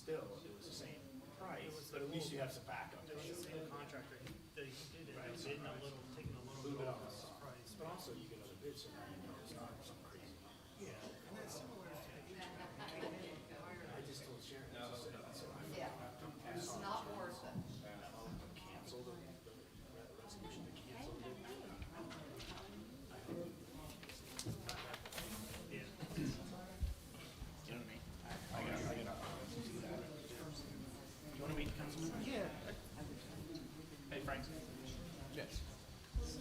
still, it was the same price, but at least you have some backup. It was the same contractor, he did it, taking a little bit off his price. But also you get other bids, so now you know it's not some crazy. Yeah, and that's similar to I just told Sharon, I said, Yeah, it's not worth it. cancel the resolution to cancel it. yeah. You know what I mean? I got do that. You wanna meet Councilman? Yeah. Hey, Frank? Yes.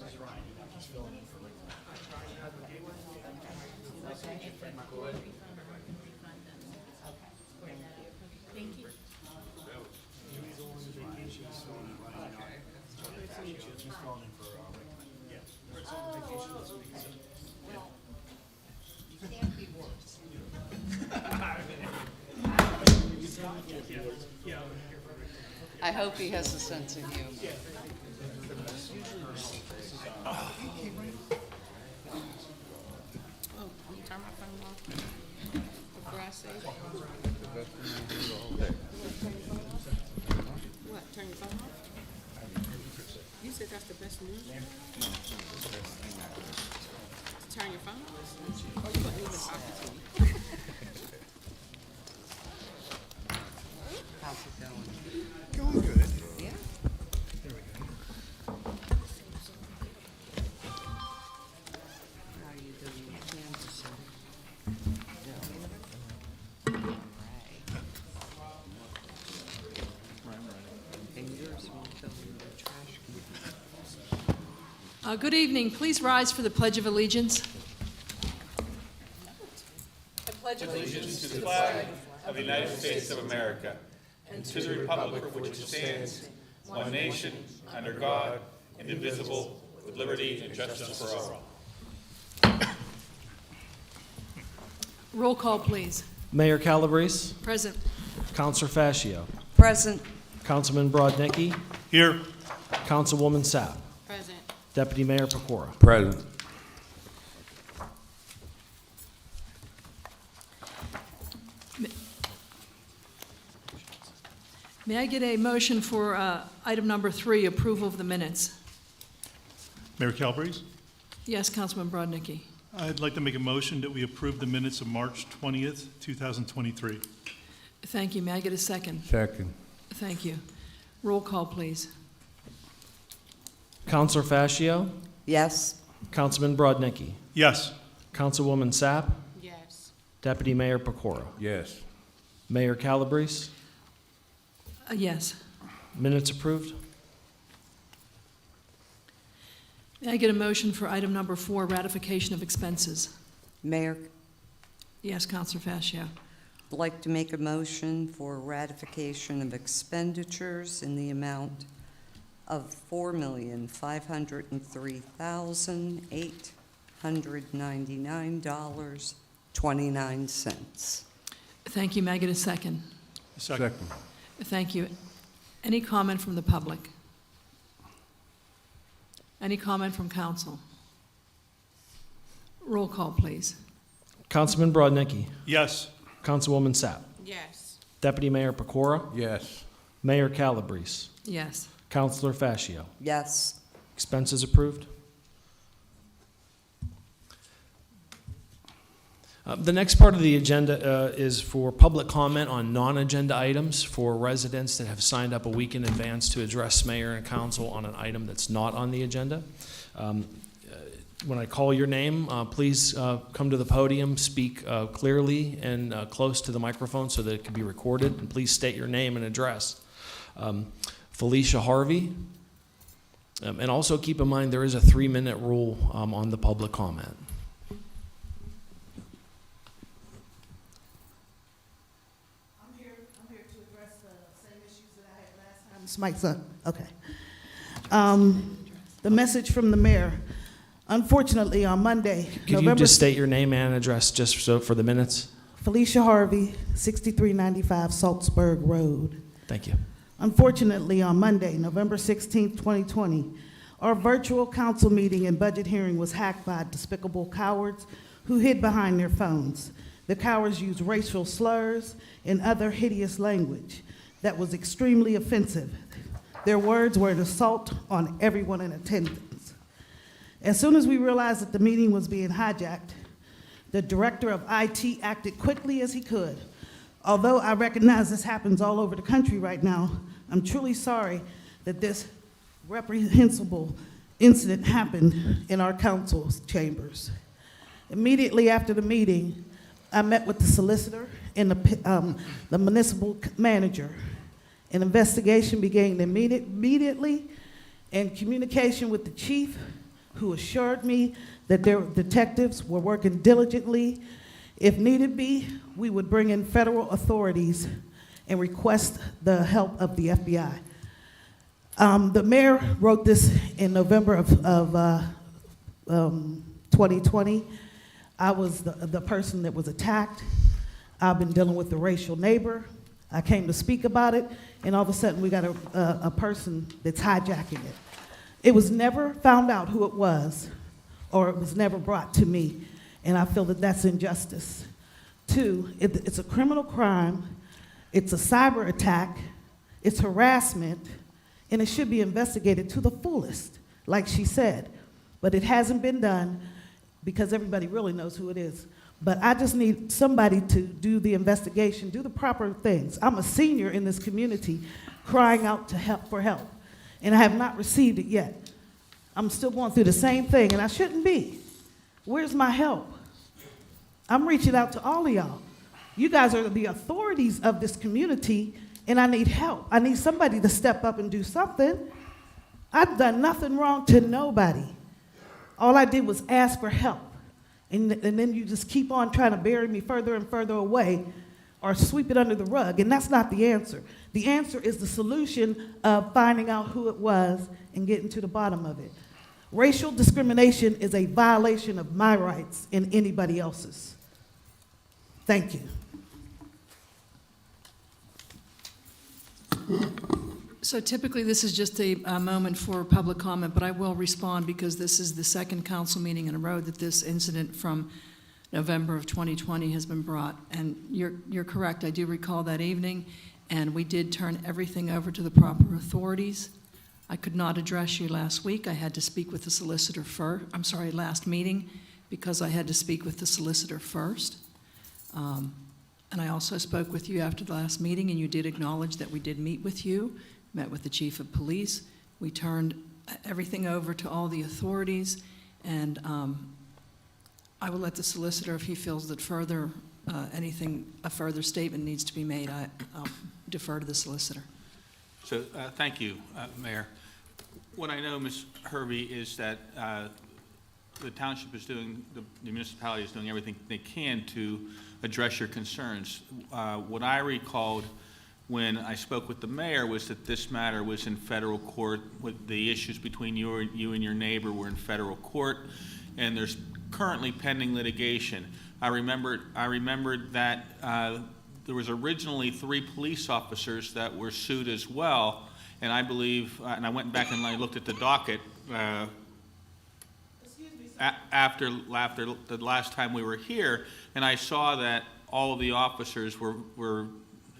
That's Ryan, he's filling in for Rick. He's on vacation, so he's filling in for Rick. Yeah. Rick's on vacation this week, so. Well, you can't be worse. Yeah. I hope he has a sense of humor. Oh, can you turn my phone off before I say that? What, turn your phone off? You said that's the best news? Turn your phone off? Or you wasn't even talking to me? How's it going? Going good. Yeah. How are you doing in Kansas City? And yours won't fill in the trash can. Good evening. Please rise for the Pledge of Allegiance. I pledge allegiance To the flag of the United States of America and to the republic for which it stands, one nation, under God, indivisible, with liberty and justice for all. Roll call, please. Mayor Calabrese, Present. Councilor Fascio, Present. Councilman Brodnicki, Here. Councilwoman Sapp, Present. Deputy Mayor Pecora. Present. May I get a motion for item number 3, approval of the minutes? Mayor Calabrese, Yes, Councilman Brodnicki. I'd like to make a motion that we approve the minutes of March 20th, 2023. Thank you. May I get a second? Second. Thank you. Roll call, please. Councilor Fascio, Yes. Councilman Brodnicki, Yes. Councilwoman Sapp, Yes. Deputy Mayor Pecora. Yes. Mayor Calabrese, Yes. minutes approved. May I get a motion for item number 4, ratification of expenses? Mayor, Yes, Councilor Fascio. I'd like to make a motion for ratification of expenditures in the amount of $4,503,899.29. Thank you. May I get a second? Second. Thank you. Any comment from the public? Any comment from council? Roll call, please. Councilman Brodnicki, Yes. Councilwoman Sapp, Yes. Deputy Mayor Pecora, Yes. Mayor Calabrese, Yes. Councilor Fascio. Yes. Expenses approved. The next part of the agenda is for public comment on non-agenda items for residents that have signed up a week in advance to address mayor and council on an item that's not on the agenda. When I call your name, please come to the podium, speak clearly and close to the microphone so that it can be recorded, and please state your name and address. Felicia Harvey. And also keep in mind there is a 3-minute rule on the public comment. I'm here to address the same issues that I had last time. This mic's up, okay. The message from the mayor. Unfortunately, on Monday, Could you just state your name and address just so for the minutes? Felicia Harvey, 6395 Salzburg Road. Thank you. Unfortunately, on Monday, November 16th, 2020, our virtual council meeting and budget hearing was hacked by despicable cowards who hid behind their phones. The cowards used racial slurs and other hideous language that was extremely offensive. Their words were an assault on everyone in attendance. As soon as we realized that the meeting was being hijacked, the director of IT acted quickly as he could. Although I recognize this happens all over the country right now, I'm truly sorry that this reprehensible incident happened in our council's chambers. Immediately after the meeting, I met with the solicitor and the municipal manager. An investigation began immediately, and communication with the chief, who assured me that their detectives were working diligently. If needed be, we would bring in federal authorities and request the help of the FBI. The mayor wrote this in November of 2020. I was the person that was attacked. I've been dealing with the racial neighbor. I came to speak about it, and all of a sudden we got a person that's hijacking it. It was never found out who it was, or it was never brought to me, and I feel that that's injustice. 2, it's a criminal crime, it's a cyber attack, it's harassment, and it should be investigated to the fullest, like she said. But it hasn't been done because everybody really knows who it is. But I just need somebody to do the investigation, do the proper things. I'm a senior in this community crying out for help, and I have not received it yet. I'm still going through the same thing, and I shouldn't be. Where's my help? I'm reaching out to all of y'all. You guys are the authorities of this community, and I need help. I need somebody to step up and do something. I've done nothing wrong to nobody. All I did was ask for help. And then you just keep on trying to bury me further and further away or sweep it under the rug, and that's not the answer. The answer is the solution of finding out who it was and getting to the bottom of it. Racial discrimination is a violation of my rights and anybody else's. Thank you. So typically, this is just a moment for public comment, but I will respond because this is the second council meeting in a row that this incident from November of 2020 has been brought. And you're correct, I do recall that evening, and we did turn everything over to the proper authorities. I could not address you last week. I had to speak with the solicitor first. I'm sorry, last meeting, because I had to speak with the solicitor first. And I also spoke with you after the last meeting, and you did acknowledge that we did meet with you, met with the chief of police. We turned everything over to all the authorities, and I will let the solicitor, if he feels that a further statement needs to be made, I'll defer to the solicitor. So, thank you, Mayor. What I know, Ms. Hervey, is that the township is doing, the municipality is doing everything they can to address your concerns. What I recalled when I spoke with the mayor was that this matter was in federal court, with the issues between you and your neighbor were in federal court, and there's currently pending litigation. I remembered that there was originally 3 police officers that were sued as well, and I believe, and I went back and I looked at the docket after the last time we were here, and I saw that all of the officers were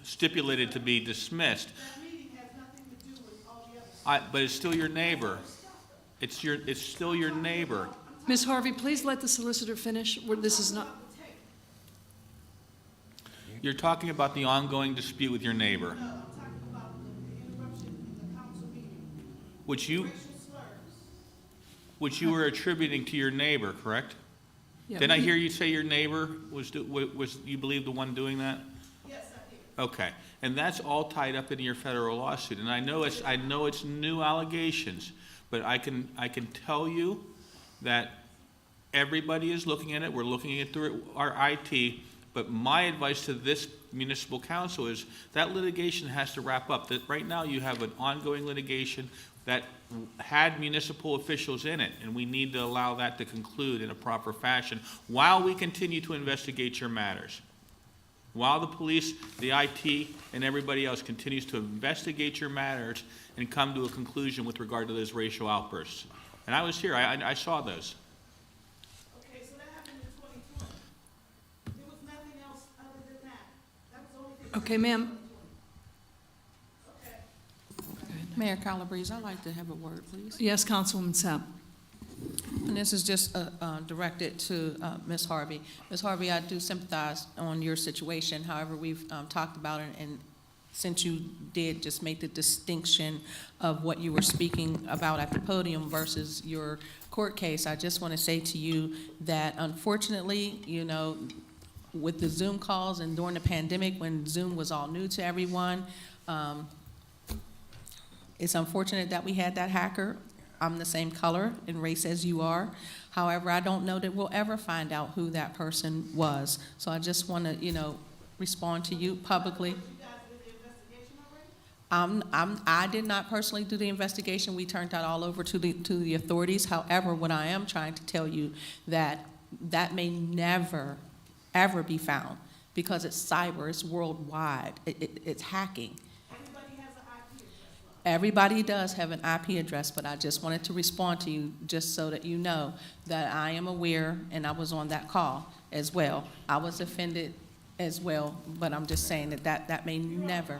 stipulated to be dismissed. That meeting has nothing to do with all the other stuff. But it's still your neighbor. It's still your neighbor. Ms. Harvey, please let the solicitor finish. This is not. You're talking about the ongoing dispute with your neighbor, No, I'm talking about the interruption in the council meeting. which Racial slurs. you were attributing to your neighbor, correct? Yeah, Didn't I hear you say your neighbor was you believe the one doing that? Yes, I did. Okay, and that's all tied up in your federal lawsuit, and I know it's new allegations, but I can tell you that everybody is looking at it. We're looking at it through our IT, but my advice to this municipal council is that litigation has to wrap up. That right now you have an ongoing litigation that had municipal officials in it, and we need to allow that to conclude in a proper fashion while we continue to investigate your matters. While the police, the IT, and everybody else continues to investigate your matters and come to a conclusion with regard to those racial outbursts. And I was here, I saw those. Okay, so that happened in 2020. There was nothing Okay, ma'am. Mayor Calabrese, I'd like to have a word, please. Yes, Councilwoman Sapp. And this is just directed to Ms. Harvey. Ms. Harvey, I do sympathize on your situation. However, we've talked about it, and since you did just make the distinction of what you were speaking about at the podium versus your court case, I just want to say to you that unfortunately, you know, with the Zoom calls and during the pandemic when Zoom was all new to everyone, it's unfortunate that we had that hacker. I'm the same color and race as you are. However, I don't know that we'll ever find out who that person was. So I just want to, you know, respond to you publicly. I did not personally do the investigation. We turned that all over to the authorities. However, what I am trying to tell you that may never, ever be found because it's cyber, it's worldwide, it's hacking. Everybody does have an IP address, but I just wanted to respond to you just so that you know that I am aware, and I was on that call as well. I was offended as well, but I'm just saying that may never.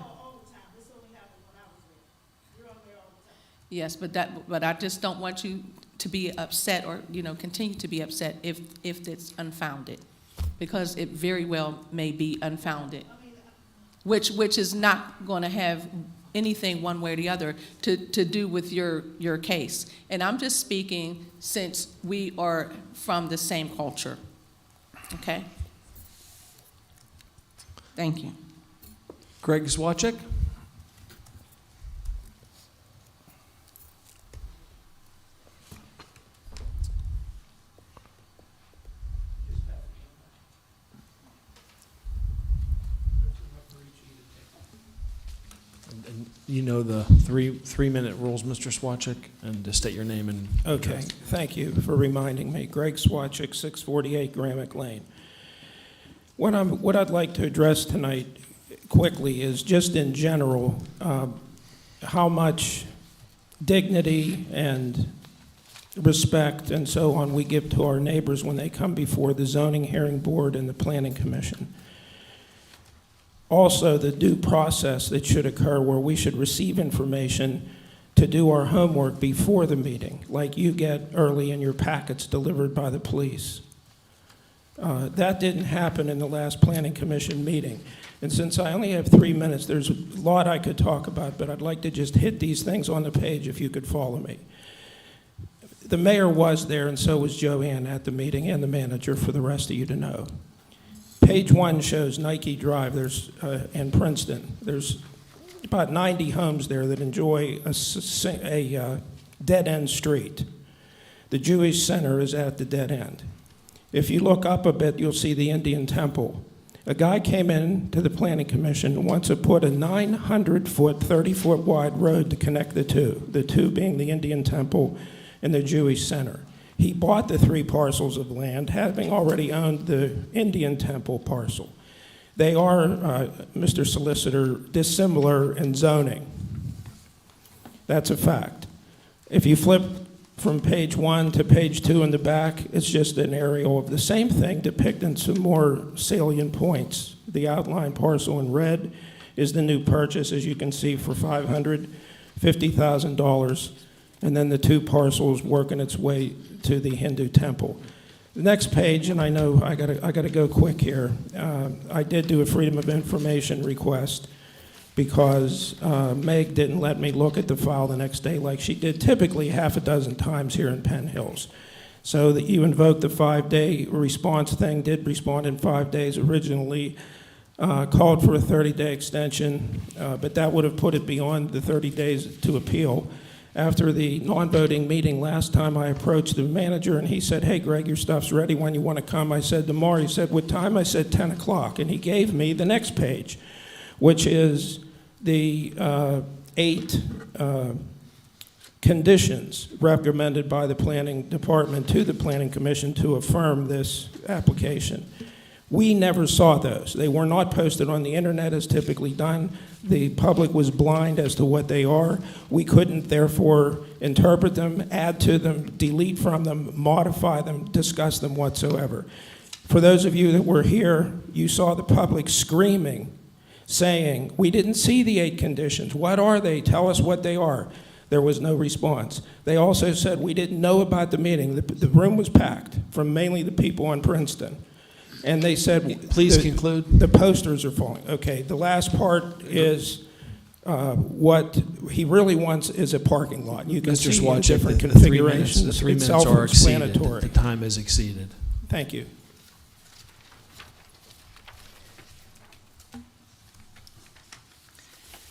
Yes, but I just don't want you to be upset or, you know, continue to be upset if it's unfounded, because it very well may be unfounded, which is not going to have anything one way or the other to do with your case. And I'm just speaking since we are from the same culture, okay? Thank you. Greg Swachik? You know the three-minute rules, Mr. Swachik, and to state your name and Okay, thank you for reminding me. Greg Swachik, 648 Gramick Lane. What I'd like to address tonight quickly is just in general how much dignity and respect and so on we give to our neighbors when they come before the Zoning Hearing Board and the Planning Commission. Also, the due process that should occur where we should receive information to do our homework before the meeting, like you get early in your packets delivered by the police. That didn't happen in the last Planning Commission meeting. And since I only have 3 minutes, there's a lot I could talk about, but I'd like to just hit these things on the page if you could follow me. The mayor was there, and so was Joanne at the meeting, and the manager, for the rest of you to know. Page 1 shows Nike Drive. There's in Princeton. There's about 90 homes there that enjoy a dead-end street. The Jewish Center is at the dead end. If you look up a bit, you'll see the Indian Temple. A guy came in to the Planning Commission and wants to put a 900-foot, 30-foot wide road to connect the two being the Indian Temple and the Jewish Center. He bought the 3 parcels of land, having already owned the Indian Temple parcel. They are, Mr. Solicitor, dissimilar in zoning. That's a fact. If you flip from page 1 to page 2 in the back, it's just an aerial of the same thing depicting some more salient points. The outline parcel in red is the new purchase, as you can see, for $550,000. And then the 2 parcels working its way to the Hindu temple. The next page, and I know I gotta go quick here. I did do a Freedom of Information request because Meg didn't let me look at the file the next day like she did typically half a dozen times here in Penn Hills. So that you invoked the 5-day response thing, did respond in 5 days originally, called for a 30-day extension, but that would have put it beyond the 30 days to appeal. After the non-voting meeting last time, I approached the manager, and he said, hey, Greg, your stuff's ready when you want to come. I said, tomorrow. He said, what time? I said, 10 o'clock. And he gave me the next page, which is the 8 conditions recommended by the Planning Department to the Planning Commission to affirm this application. We never saw those. They were not posted on the internet as typically done. The public was blind as to what they are. We couldn't, therefore, interpret them, add to them, delete from them, modify them, discuss them whatsoever. For those of you that were here, you saw the public screaming saying, we didn't see the 8 conditions. What are they? Tell us what they are. There was no response. They also said, we didn't know about the meeting. The room was packed from mainly the people on Princeton. And they said, Please conclude. The posters are falling. Okay, the last part is what he really wants is a parking lot. You can Mr. see in Swatch, different the 3 minutes, configurations. the 3 It's minutes are exceeded. self-explanatory. The time is exceeded. Thank you.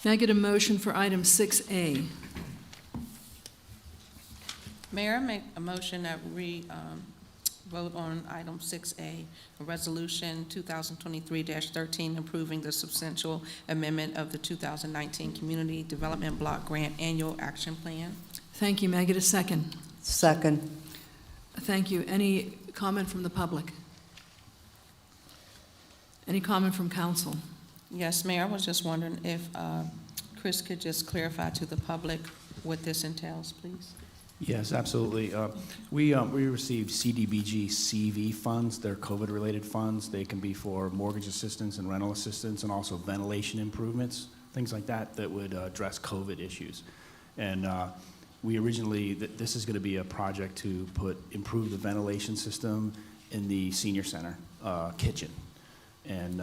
May I get a motion for item 6A? Mayor, I make a motion that we vote on item 6A, a resolution 2023-13, approving the substantial amendment of the 2019 Community Development Block Grant Annual Action Plan. Thank you. May I get a second? Second. Thank you. Any comment from the public? Any comment from council? Yes, Mayor, I was just wondering if Chris could just clarify to the public what this entails, please. Yes, absolutely. We received CDBG CV funds. They're COVID-related funds. They can be for mortgage assistance and rental assistance and also ventilation improvements, things like that that would address COVID issues. And we originally, this is going to be a project to improve the ventilation system in the senior center kitchen. And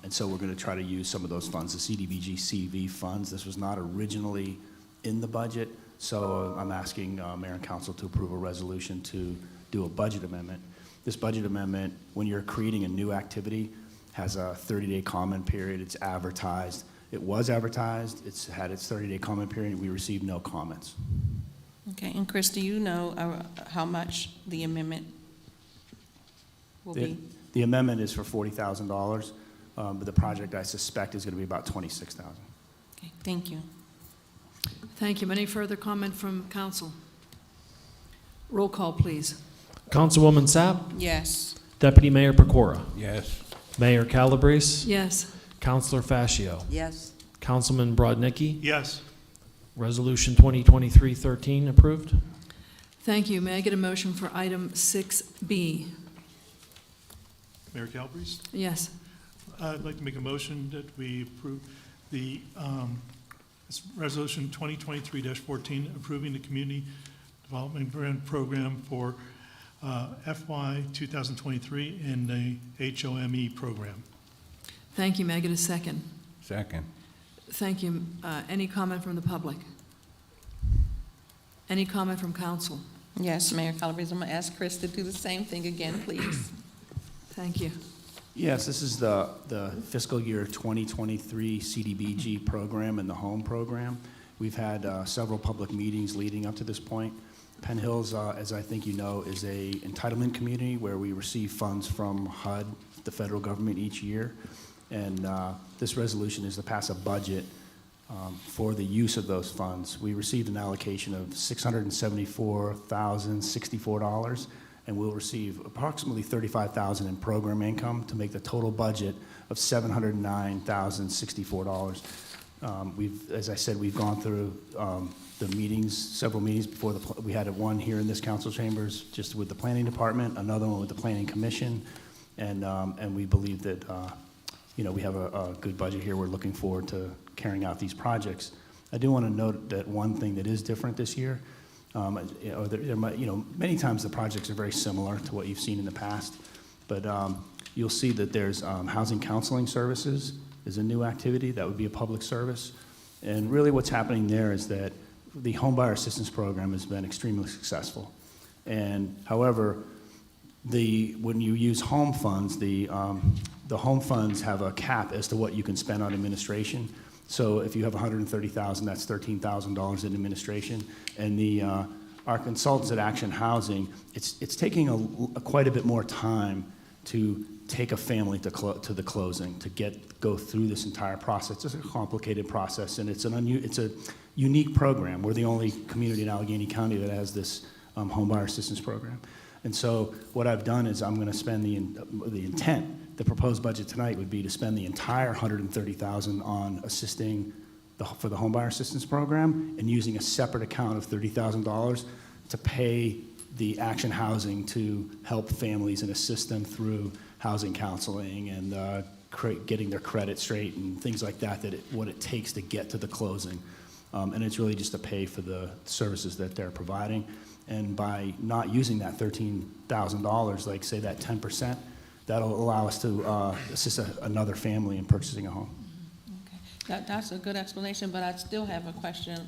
so we're going to try to use some of those funds, the CDBG CV funds. This was not originally in the budget. So I'm asking Mayor and Council to approve a resolution to do a budget amendment. This budget amendment, when you're creating a new activity, has a 30-day comment period. It's advertised. It was advertised. It's had its 30-day comment period. We received no comments. Okay, and Chris, do you know how much the amendment will be? The amendment is for $40,000, but the project I suspect is going to be about $26,000. Okay, thank you. Thank you. Any further comment from council? Roll call, please. Councilwoman Sapp, Yes. Deputy Mayor Pecora, Yes. Mayor Calabrese, Yes. Councilor Fascio, Yes. Councilman Brodnicki, Yes. Resolution 2023-13 approved. Thank you. May I get a motion for item 6B? Mayor Calabrese? Yes. I'd like to make a motion that we approve the Resolution 2023-14, approving the Community Development Grant Program for FY 2023 in the HOME program. Thank you. May I get a second? Second. Thank you. Any comment from the public? Any comment from council? Yes, Mayor Calabrese, I'm going to ask Chris to do the same thing again, please. Thank you. Yes, this is the fiscal year 2023 CDBG program and the home program. We've had several public meetings leading up to this point. Penn Hills, as I think you know, is a entitlement community where we receive funds from HUD, the federal government, each year. And this resolution is to pass a budget for the use of those funds. We received an allocation of $674,064, and we'll receive approximately $35,000 in program income to make the total budget of $709,064. As I said, we've gone through the meetings, several meetings before we had one here in this council chambers, just with the planning department, another one with the planning commission, and we believe that we have a good budget here. We're looking forward to carrying out these projects. I do want to note that one thing that is different this year. Many times the projects are very similar to what you've seen in the past, but you'll see that there's housing counseling services is a new activity that would be a public service, and really what's happening there is that the homebuyer assistance program has been extremely successful, and however, when you use home funds, the home funds have a cap as to what you can spend on administration. So if you have $130,000, that's $13,000 in administration. And our consultants at Action Housing, it's taking quite a bit more time to take a family to the closing, to go through this entire process. It's a complicated process, and it's a unique program. We're the only community in Allegheny County that has this home buyer assistance program. And so what I've done is I'm going to spend the intent. The proposed budget tonight would be to spend the entire $130,000 on assisting for the homebuyer assistance program, and using a separate account of $30,000 to pay the Action Housing to help families and assist them through housing counseling and getting their credit straight and things like that, what it takes to get to the closing. And it's really just to pay for the services that they're providing. And by not using that $13,000, like say that 10%, that'll allow us to assist another family in purchasing a home. Okay, that's a good explanation, but I still have a question.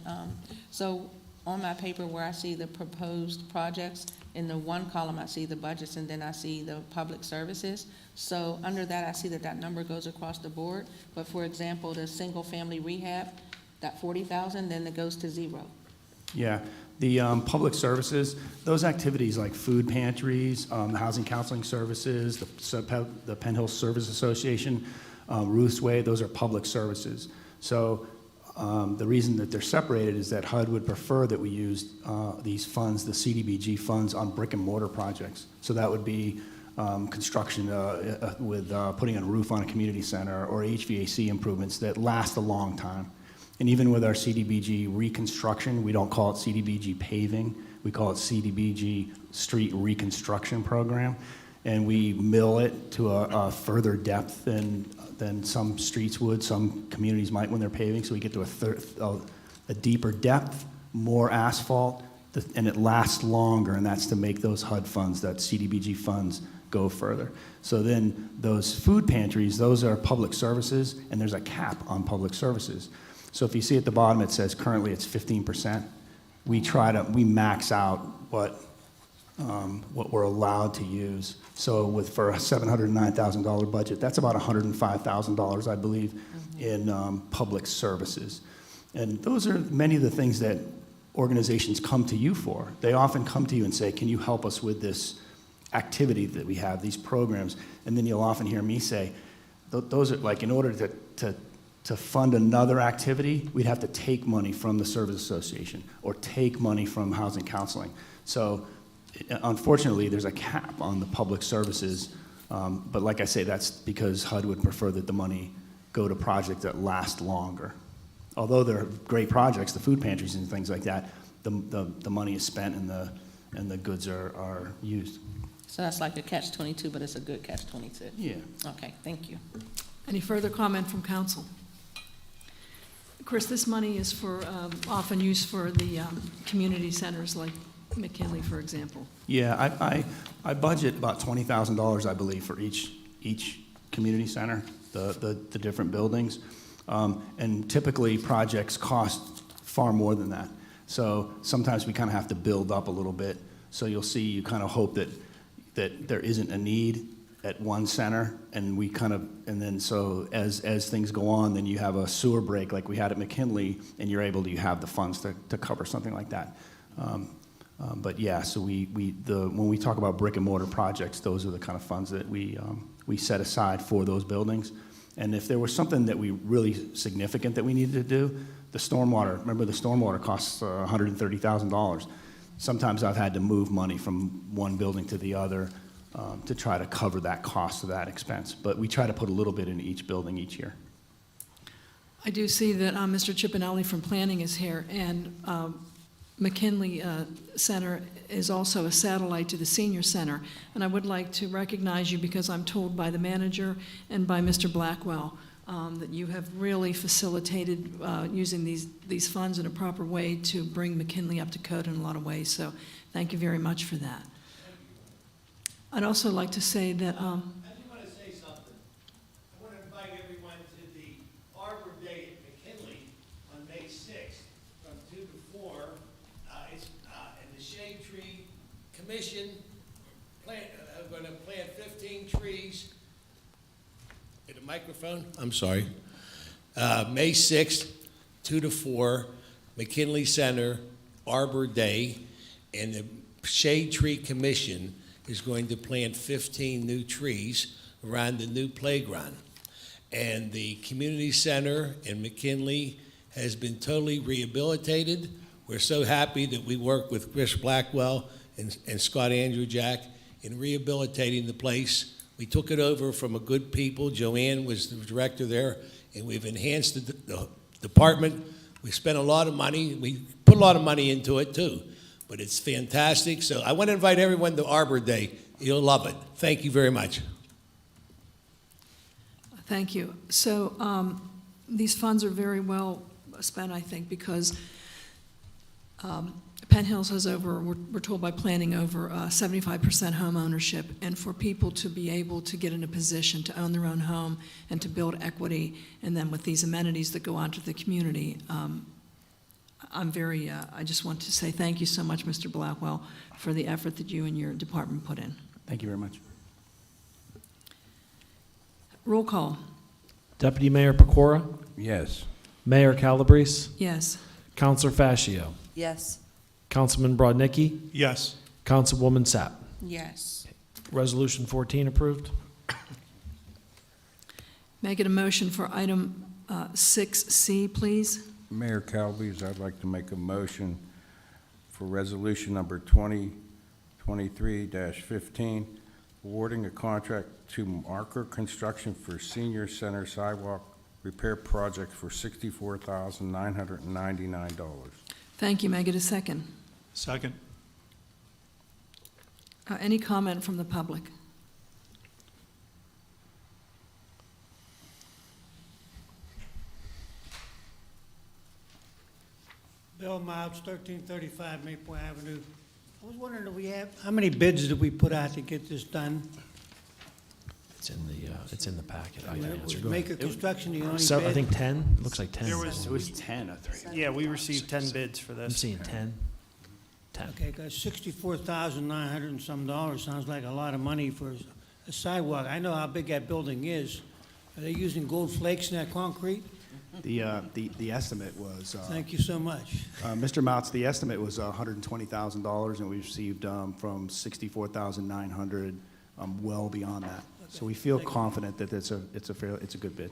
So on my paper where I see the proposed projects, in the one column I see the budgets and then I see the public services. So under that, I see that number goes across the board. But for example, the single-family rehab, that 40,000, then it goes to zero. Yeah, the public services, those activities like food pantries, housing counseling services, the Penn Hill Service Association, Ruth's Way, those are public services. So the reason that they're separated is that HUD would prefer that we use these funds, the CDBG funds, on brick and mortar projects. So that would be construction with putting a roof on a community center or HVAC improvements that last a long time. And even with our CDBG reconstruction, we don't call it CDBG paving, we call it CDBG street reconstruction program. And we mill it to a further depth than some streets would, some communities might when they're paving. So we get to a deeper depth, more asphalt, and it lasts longer, and that's to make those HUD funds, that CDBG funds, go further. So then those food pantries, those are public services, and there's a cap on public services. So if you see at the bottom, it says currently it's 15%. We max out what we're allowed to use. So for a $709,000 budget, that's about $105,000, I believe, in public services. And those are many of the things that organizations come to you for. They often come to you and say, can you help us with this activity that we have, these programs? And then you'll often hear me say, those are like, in order to fund another activity, we'd have to take money from the Service Association or take money from housing counseling. So unfortunately, there's a cap on the public services, but like I say, that's because HUD would prefer that the money go to projects that last longer. Although they're great projects, the food pantries and things like that, the money is spent and the goods are used. So that's like a catch-22, but it's a good catch-22. Yeah. Okay, thank you. Any further comment from council? Chris, this money is for, often used for the community centers like McKinley, for example. Yeah, I budget about $20,000, I believe, for each community center, the different buildings. And typically, projects cost far more than that. So sometimes we kind of have to build up a little bit. So you'll see, you kind of hope that there isn't a need at one center, and then so as things go on, then you have a sewer break like we had at McKinley, and you have the funds to cover something like that. But yeah, so when we talk about brick and mortar projects, those are the kind of funds that we set aside for those buildings. And if there was something that we really significant that we needed to do, the stormwater costs $130,000. Sometimes I've had to move money from one building to the other to try to cover that cost of that expense. But we try to put a little bit in each building each year. I do see that Mr. Chipinelli from Planning is here, and McKinley Center is also a satellite to the Senior Center. And I would like to recognize you because I'm told by the manager and by Mr. Blackwell that you have really facilitated using these funds in a proper way to bring McKinley up to code in a lot of ways. So thank you very much for that. I'd also like to say that I do want to say something. I want to invite everyone to the Arbor Day at McKinley on May 6th from 2 to 4. And the Shade Tree Commission are going to plant 15 trees. Get a microphone? I'm sorry. May 6th, 2 to 4, McKinley Center, Arbor Day, and the Shade Tree Commission is going to plant 15 new trees around the new playground. And the community center in McKinley has been totally rehabilitated. We're so happy that we work with Chris Blackwell and Scott Andrew Jack in rehabilitating the place. We took it over from a good people. Joanne was the director there, and we've enhanced the department. We spent a lot of money. We put a lot of money into it too. But it's fantastic. So I want to invite everyone to Arbor Day. You'll love it. Thank you very much. Thank you. So these funds are very well spent, I think, because Penn Hills has we're told by planning, over 75% home ownership, and for people to be able to get in a position to own their own home and to build equity, and then with these amenities that go on to the community, I just want to say thank you so much, Mr. Blackwell, for the effort that you and your department put in. Thank you very much. Roll call. Deputy Mayor Pecora, Yes. Mayor Calabrese, Yes. Counselor Fascio, Yes. Councilman Brodnicki, Yes. Councilwoman Sapp. Yes. Resolution 14 approved. May I get a motion for item 6C, please? Mayor Calabrese, I'd like to make a motion for resolution number 2023-15, awarding a contract to Marker Construction for Senior Center Sidewalk Repair Project for $64,999. Thank you. May I get a second? Second. Any comment from the public? Bill Mobs, 1335 Maple Avenue. I was wondering, how many bids did we put out to get this done? It's in the packet. I can answer. Was Go ahead. Maker Construction the only bid? So I think 10. It looks like 10. There was- It was 10 of 3. Yeah, we received 10 bids for I'm this. seeing 10. 10. Okay, got $64,900 and some dollars. Sounds like a lot of money for a sidewalk. I know how big that building is. Are they using gold flakes in that concrete? The estimate was, Thank you so much. Mr. Mouts, the estimate was $120,000, and we received from $64,900, well beyond that. So we feel confident that it's a good bid.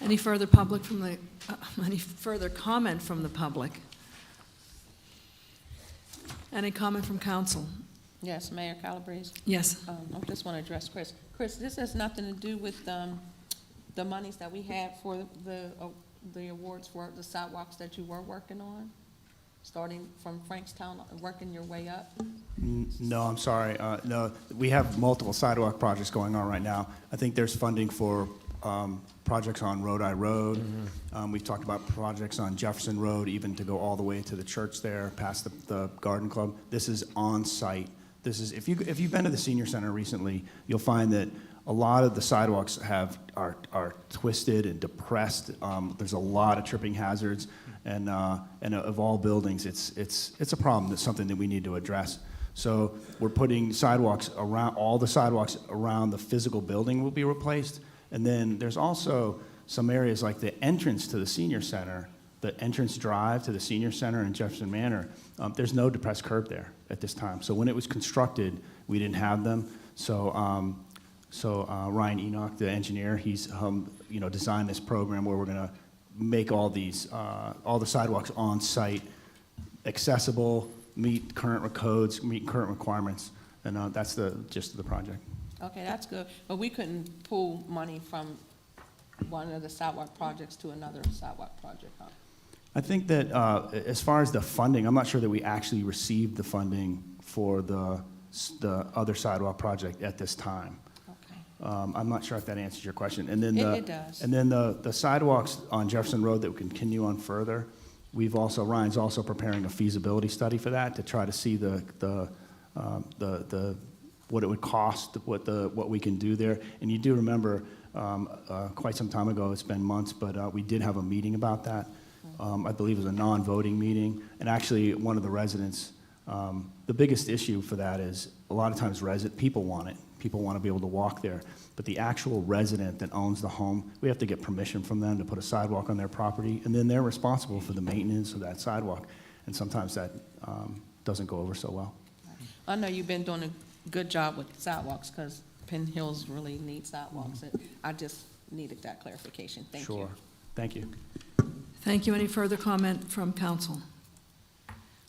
Any further any further comment from the public? Any comment from council? Yes, Mayor Calabrese. Yes. I just want to address Chris. Chris, this has nothing to do with the monies that we had for the awards for the sidewalks that you were working on, starting from Frankstown, working your way up? No, I'm sorry. No, we have multiple sidewalk projects going on right now. I think there's funding for projects on Rhode Road. We've talked about projects on Jefferson Road, even to go all the way to the church there, past the garden club. This is on-site. This is, if you've been to the senior center recently, you'll find that a lot of the sidewalks are twisted and depressed. There's a lot of tripping hazards, and of all buildings, it's a problem. That's something that we need to address. So we're putting sidewalks around, all the sidewalks around the physical building will be replaced. And then there's also some areas like the entrance to the senior center, the entrance drive to the senior center in Jefferson Manor. There's no depressed curb there at this time. So when it was constructed, we didn't have them. So Ryan Enoch, the engineer, he's designed this program where we're going to make all the sidewalks on site accessible, meet current codes, meet current requirements, and that's the gist of the project. Okay, that's good. But we couldn't pull money from one of the sidewalk projects to another sidewalk project, huh? I think that as far as the funding, I'm not sure that we actually received the funding for the other sidewalk project at this time. Okay. I'm not sure if that answers your question. And then It does. And then the sidewalks on Jefferson Road that we continue on further, Ryan's also preparing a feasibility study for that to try to see what it would cost, what we can do there. And you do remember quite some time ago, it's been months, but we did have a meeting about that. I believe it was a non-voting meeting, and actually one of the residents, the biggest issue for that is a lot of times people want it. People want to be able to walk there, but the actual resident that owns the home, we have to get permission from them to put a sidewalk on their property, and then they're responsible for the maintenance of that sidewalk, and sometimes that doesn't go over so well. I know you've been doing a good job with sidewalks, because Penn Hills really needs sidewalks. I just needed that clarification. Thank you. Sure. Thank you. Thank you. Any further comment from council?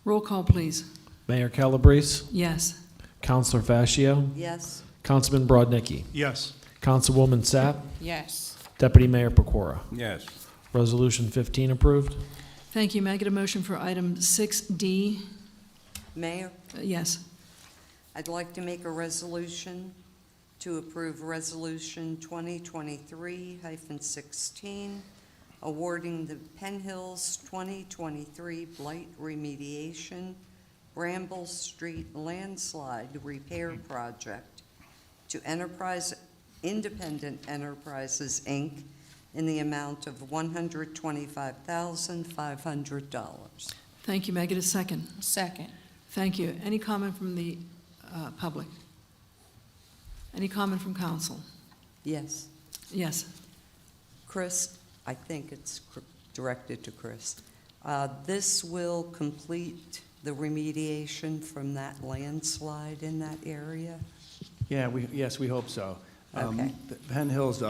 Roll call, please. Mayor Calabrese, Yes. Counselor Fascio, Yes. Councilman Brodnicki, Yes. Councilwoman Sapp, Yes. Deputy Mayor Pecora. Yes. Resolution 15 approved. Thank you. May I get a motion for item 6D? Mayor, Yes. I'd like to make a resolution to approve Resolution 2023-16, awarding the Penn Hills 2023 Blight Remediation Bramble Street Landslide Repair Project to Independent Enterprises, Inc., in the amount of $125,500. Thank you. May I get a second? Second. Thank you. Any comment from the public? Any comment from council? Yes. Yes. Chris, I think it's directed to Chris. This will complete the remediation from that landslide in that area? Yeah, yes, we hope so. Okay. Penn Hills,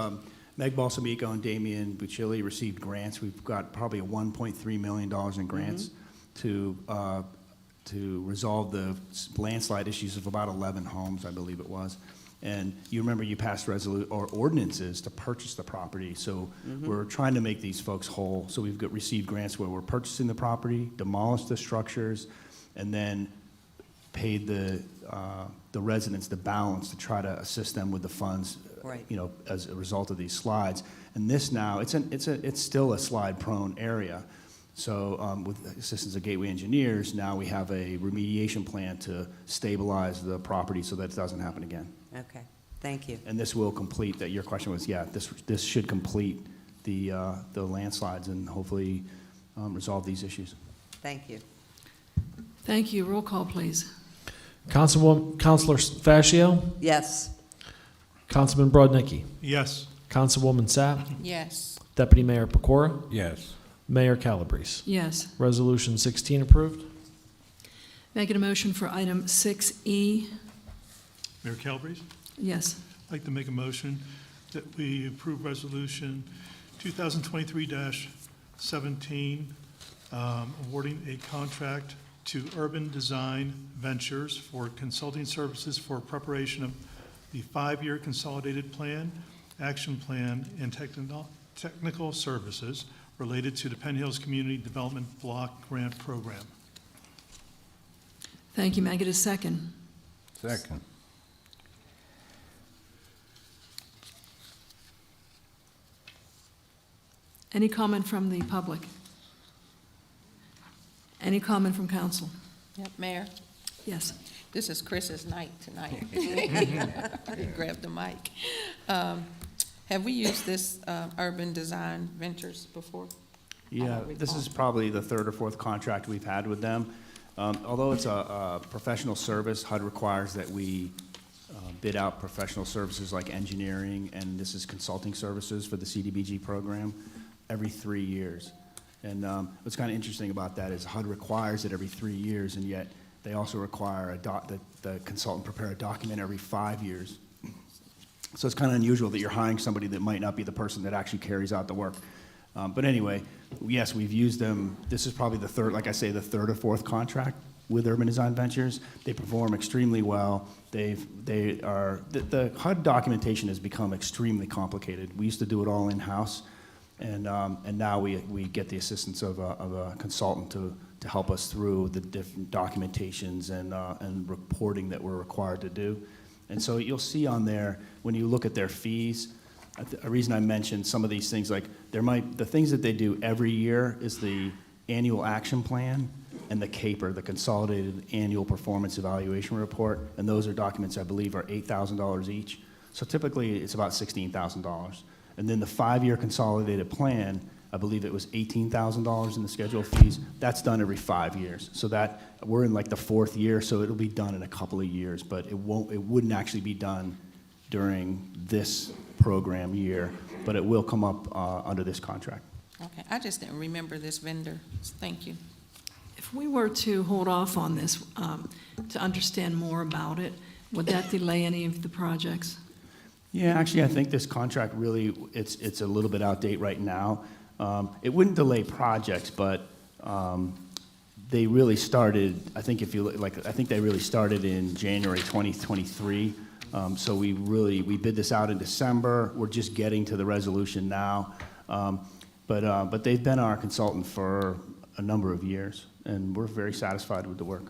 Meg Balsamico and Damian Buccilli received grants. We've got probably $1.3 million in grants to resolve the landslide issues of about 11 homes, I believe it was. And you remember you passed ordinances to purchase the property. So we're trying to make these folks whole. So we've received grants where we're purchasing the property, demolished the structures, and then paid the residents the balance to try to assist them with the funds, Right. you know, as a result of these slides. And this now, it's still a slide-prone area. So with assistance of Gateway Engineers, now we have a remediation plan to stabilize the property so that it doesn't happen again. Okay, thank you. And this will complete that. Your question was, yeah, this should complete the landslides and hopefully resolve these issues. Thank you. Thank you. Roll call, please. Councilor Fascio, Yes. Councilman Brodnicki, Yes. Councilwoman Sapp, Yes. Deputy Mayor Pecora, Yes. Mayor Calabrese. Yes. Resolution 16 approved. May I get a motion for item 6E? Mayor Calabrese? Yes. I'd like to make a motion that we approve Resolution 2023-17, awarding a contract to Urban Design Ventures for consulting services for preparation of the 5-year consolidated plan, action plan, and technical services related to the Penn Hills Community Development Block Grant Program. Thank you. May I get a second? Second. Any comment from the public? Any comment from council? Yep, Mayor, Yes. this is Chris's night tonight. Grab the mic. Have we used this Urban Design Ventures before? Yeah, this is probably the third or fourth contract we've had with them. Although it's a professional service, HUD requires that we bid out professional services like engineering, and this is consulting services for the CDBG program every 3 years. And what's kind of interesting about that is HUD requires it every 3 years, and yet they also require the consultant prepare a document every 5 years. So it's kind of unusual that you're hiring somebody that might not be the person that actually carries out the work. But anyway, yes, we've used them. This is probably the third, like I say, the third or fourth contract with Urban Design Ventures. They perform extremely well. The HUD documentation has become extremely complicated. We used to do it all in-house, and now we get the assistance of a consultant to help us through the different documentations and reporting that we're required to do. And so you'll see on there, when you look at their fees, a reason I mentioned some of these things, like the things that they do every year is the annual action plan and the CAPER, the Consolidated Annual Performance Evaluation Report, and those are documents I believe are $8,000 each. So typically it's about $16,000. And then the 5-year consolidated plan, I believe it was $18,000 in the schedule of fees. That's done every 5 years. So that we're in like the 4th year, so it'll be done in a couple of years, but it wouldn't actually be done during this program year, but it will come up under this contract. Okay, I just didn't remember this vendor. Thank you. If we were to hold off on this to understand more about it, would that delay any of the projects? Yeah, actually, I think this contract really, it's a little bit out of date right now. It wouldn't delay projects, but they really started, I think they really started in January 2023. So we bid this out in December. We're just getting to the resolution now. But they've been our consultant for a number of years, and we're very satisfied with the work.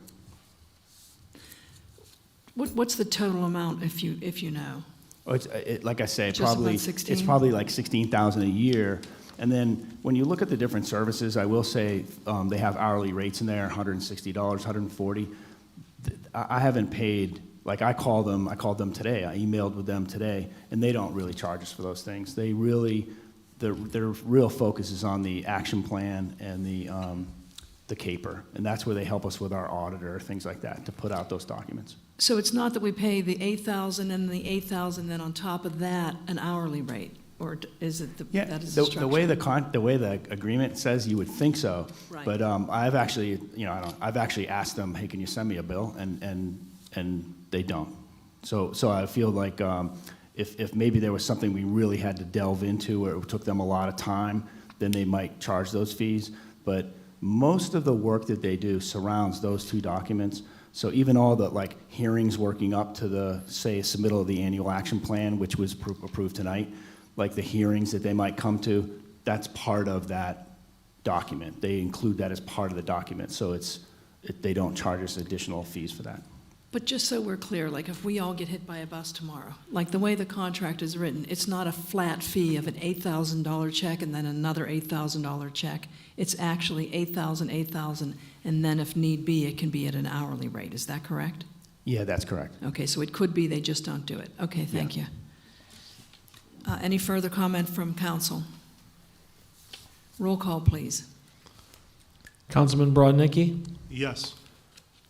What's the total amount, if you know? Oh, like I say, Just about probably, 16? it's probably like 16,000 a year. And then when you look at the different services, I will say they have hourly rates in there, $160, $140. I haven't paid, like I called them today, I emailed with them today, and they don't really charge us for those things. They really, their real focus is on the action plan and the CAPER, and that's where they help us with our auditor, things like that, to put out those documents. So it's not that we pay the 8,000 and the 8,000, then on top of that, an hourly rate? Or is it Yeah, that is the structure? the way the agreement says, you would think so. Right. But I've actually, I've actually asked them, hey, can you send me a bill? And they don't. So I feel like if maybe there was something we really had to delve into, or it took them a lot of time, then they might charge those fees. But most of the work that they do surrounds those two documents. So even all the hearings working up to the, say, submittal of the annual action plan, which was approved tonight, like the hearings that they might come to, that's part of that document. They include that as part of the document, so they don't charge us additional fees for that. But just so we're clear, like if we all get hit by a bus tomorrow, like the way the contract is written, it's not a flat fee of an $8,000 check and then another $8,000 check. It's actually $8,000, $8,000, and then if need be, it can be at an hourly rate. Is that correct? Yeah, that's correct. Okay, so it could be they just don't do it. Okay, thank you. Any further comment from council? Roll call, please. Councilman Brodnicki, Yes.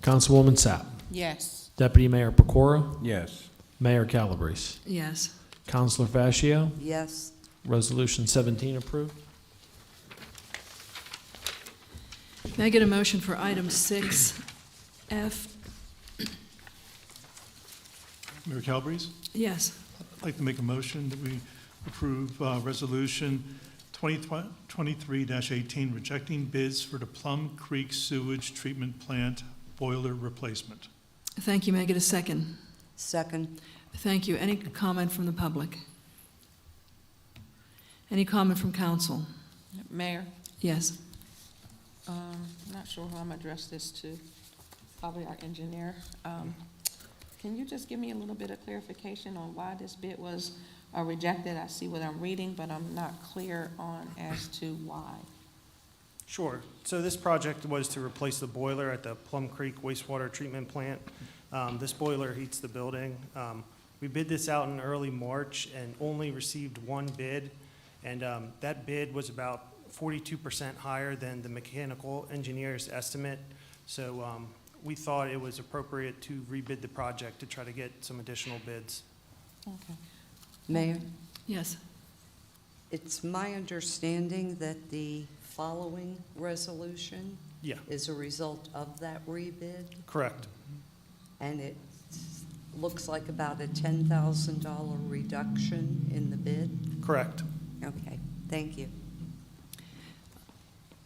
Councilwoman Sapp, Yes. Deputy Mayor Pecora, Yes. Mayor Calabrese, Yes. Councilor Fascio, Yes, Resolution 17 approved. May I get a motion for item 6F? Mayor Calabrese? Yes. I'd like to make a motion that we approve Resolution 2023-18, rejecting bids for the Plum Creek Sewage Treatment Plant boiler replacement. Thank you. May I get a second? second. Thank you. Any comment from the public? Any comment from council? Mayor, Yes. not sure who I'm gonna address this to, probably our engineer. Can you just give me a little bit of clarification on why this bid was rejected? I see what I'm reading, but I'm not clear on as to why. Sure. So this project was to replace the boiler at the Plum Creek wastewater treatment plant. This boiler heats the building. We bid this out in early March and only received one bid. And that bid was about 42% higher than the mechanical engineer's estimate. So we thought it was appropriate to rebid the project to try to get some additional bids. Okay. Mayor, Yes. it's my understanding that the following resolution Yeah, is a result of that rebid, correct. and it looks like about a $10,000 reduction in the bid. Correct. Okay, thank you.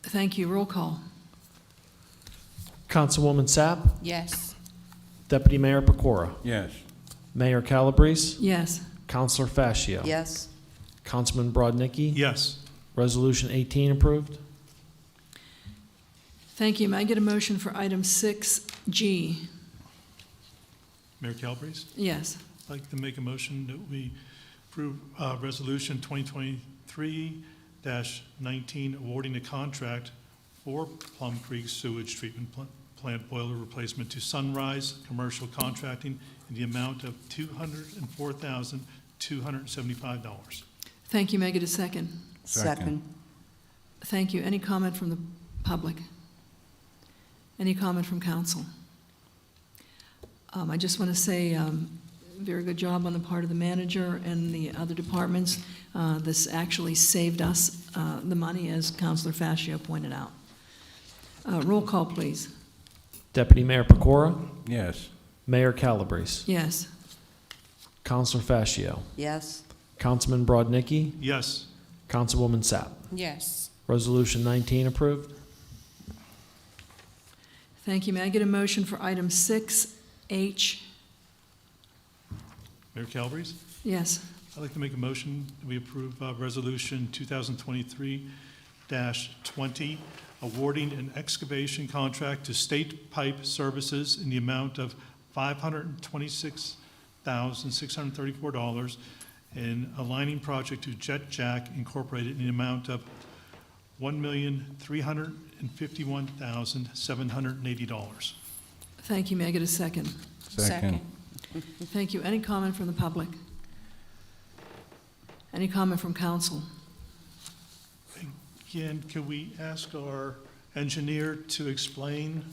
Thank you. Roll call. Councilwoman Sapp, Yes. Deputy Mayor Pecora, Yes. Mayor Calabrese, Yes. Councilor Fascio, Yes, Councilman Brodnicki, Yes. Resolution 18 approved. Thank you. May I get a motion for item 6G? Mayor Calabrese? Yes. I'd like to make a motion that we approve Resolution 2023-19, awarding a contract for Plum Creek Sewage Treatment Plant boiler replacement to Sunrise Commercial Contracting in the amount of $204,275. Thank you. May I get a second? second. Thank you. Any comment from the public? Any comment from council? I just want to say, very good job on the part of the manager and the other departments. This actually saved us the money, as Councilor Fascio pointed out. Roll call, please. Deputy Mayor Pecora, Yes. Mayor Calabrese, Yes. Councilor Fascio, Yes, Councilman Brodnicki, Yes. Councilwoman Sapp. Yes. Resolution 19 approved. Thank you. May I get a motion for item 6H? Mayor Calabrese? Yes. I'd like to make a motion that we approve Resolution 2023-20, awarding an excavation contract to State Pipe Services in the amount of $526,000 $1,634, and a lining project to Jet Jack Incorporated in the amount of $1,351,780. Thank you. May I get a second? Second. Thank you. Any comment from the public? Any comment from council? Again, can we ask our engineer to explain,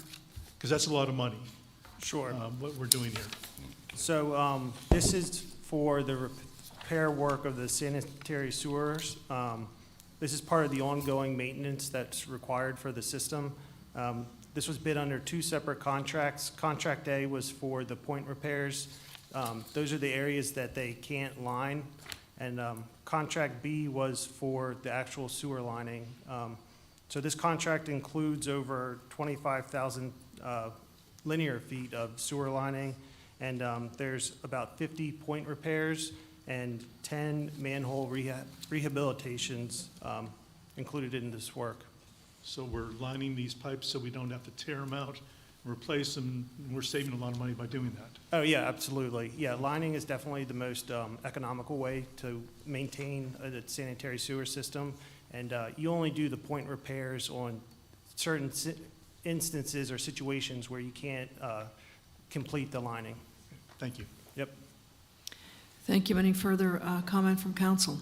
because that's a lot of money, Sure. what we're doing here? So this is for the repair work of the sanitary sewers. This is part of the ongoing maintenance that's required for the system. This was bid under two separate contracts. Contract A was for the point repairs. Those are the areas that they can't line. And contract B was for the actual sewer lining. So this contract includes over 25,000 linear feet of sewer lining, and there's about 50 point repairs and 10 manhole rehabilitations included in this work. So we're lining these pipes so we don't have to tear them out, replace them, and we're saving a lot of money by doing that. Oh, yeah, absolutely. Yeah, lining is definitely the most economical way to maintain a sanitary sewer system. And you only do the point repairs on certain instances or situations where you can't complete the lining. Thank you. Yep. Thank you. Any further comment from council?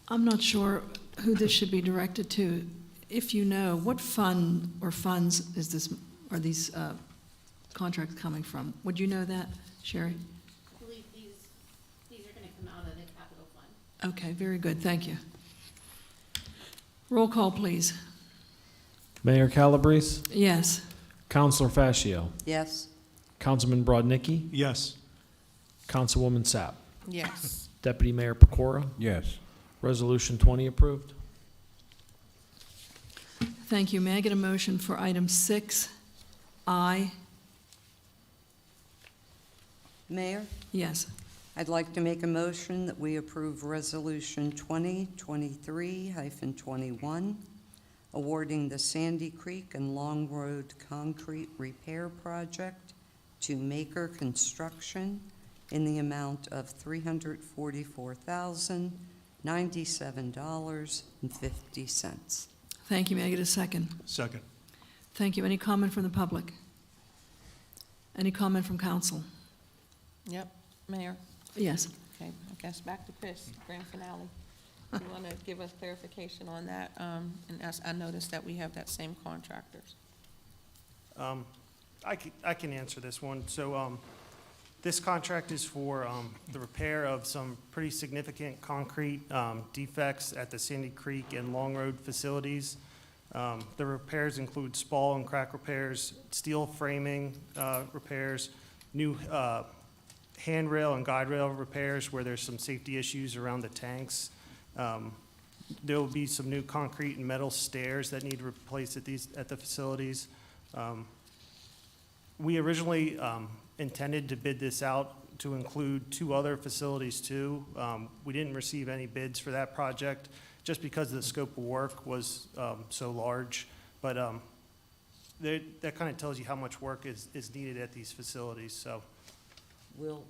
I'm not sure who this should be directed to. If you know, what fund or funds are these contracts coming from? Would you know that, Sherry? I believe these are going to come out of the capital fund. Okay, very good. Thank you. Roll call, please. Mayor Calabrese, Yes. Councilor Fascio, Yes, Councilman Brodnicki, Yes. Councilwoman Sapp, Yes. Deputy Mayor Pecora, Yes. Resolution 20 approved. Thank you. May I get a motion for item 6I? Mayor, Yes. I'd like to make a motion that we approve Resolution 2023-21, awarding the Sandy Creek and Long Road Concrete Repair Project to Maker Construction in the amount of $344,097.50. Thank you. May I get a second? Second. Thank you. Any comment from the public? Any comment from council? Yep, Mayor. Yes. Okay, I guess back to Chris, grand finale. You want to give us clarification on that? And as I noticed that we have that same contractors. I can answer this one. So this contract is for the repair of some pretty significant concrete defects at the Sandy Creek and Long Road facilities. The repairs include spall and crack repairs, steel framing repairs, new handrail and guide rail repairs where there's some safety issues around the tanks. There will be some new concrete and metal stairs that need replaced at the facilities. We originally intended to bid this out to include two other facilities too. We didn't receive any bids for that project just because the scope of work was so large. But that kind of tells you how much work is needed at these facilities. So Will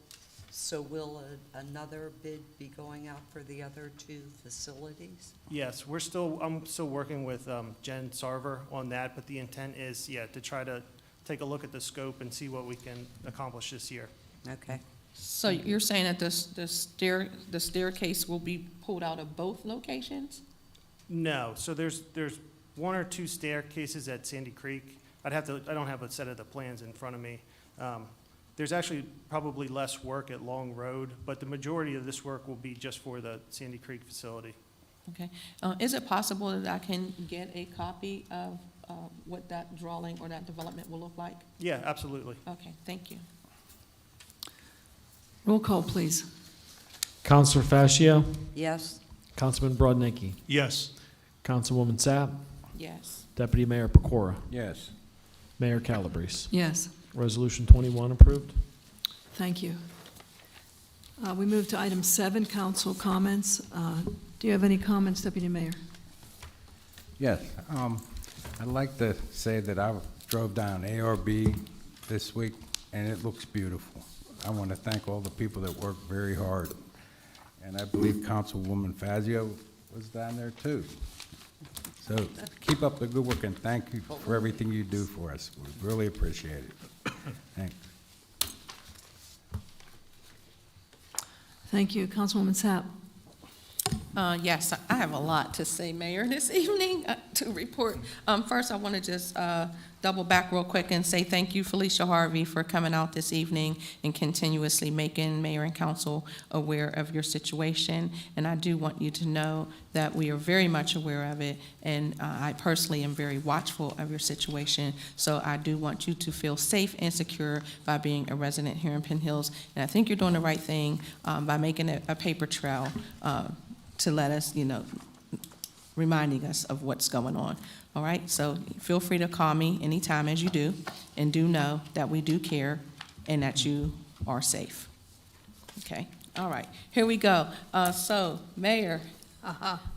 another bid be going out for the other two facilities? yes, I'm still working with Jen Sarver on that, but the intent is, to try to take a look at the scope and see what we can accomplish this year. Okay. So you're saying that the staircase will be pulled out of both locations? No, so there's one or two staircases at Sandy Creek. I don't have a set of the plans in front of me. There's actually probably less work at Long Road, but the majority of this work will be just for the Sandy Creek facility. Okay. Is it possible that I can get a copy of what that drawing or that development will look like? Yeah, absolutely. Okay, thank you. Roll call, please. Councilor Fascio, Yes, Councilman Brodnicki, Yes. Councilwoman Sapp, Yes. Deputy Mayor Pecora, Yes. Mayor Calabrese. Yes. Resolution 21 approved. Thank you. We move to item 7, council comments. Do you have any comments, Deputy Mayor? Yes. I'd like to say that I drove down A or B this week, and it looks beautiful. I want to thank all the people that worked very hard. And I believe Councilwoman Fazio was down there too. So keep up the good work and thank you for everything you do for us. We really appreciate it. Thanks. Thank you. Councilwoman Sapp. Yes, I have a lot to say, Mayor, this evening to report. First, I want to just double back real quick and say thank you, Felicia Harvey, for coming out this evening and continuously making Mayor and Council aware of your situation. And I do want you to know that we are very much aware of it, and I personally am very watchful of your situation. So I do want you to feel safe and secure by being a resident here in Penn Hills. And I think you're doing the right thing by making it a paper trail to let us, reminding us of what's going on. All right, so feel free to call me anytime as you do, and do know that we do care and that you are safe. Okay, all right, here we go. So, Mayor,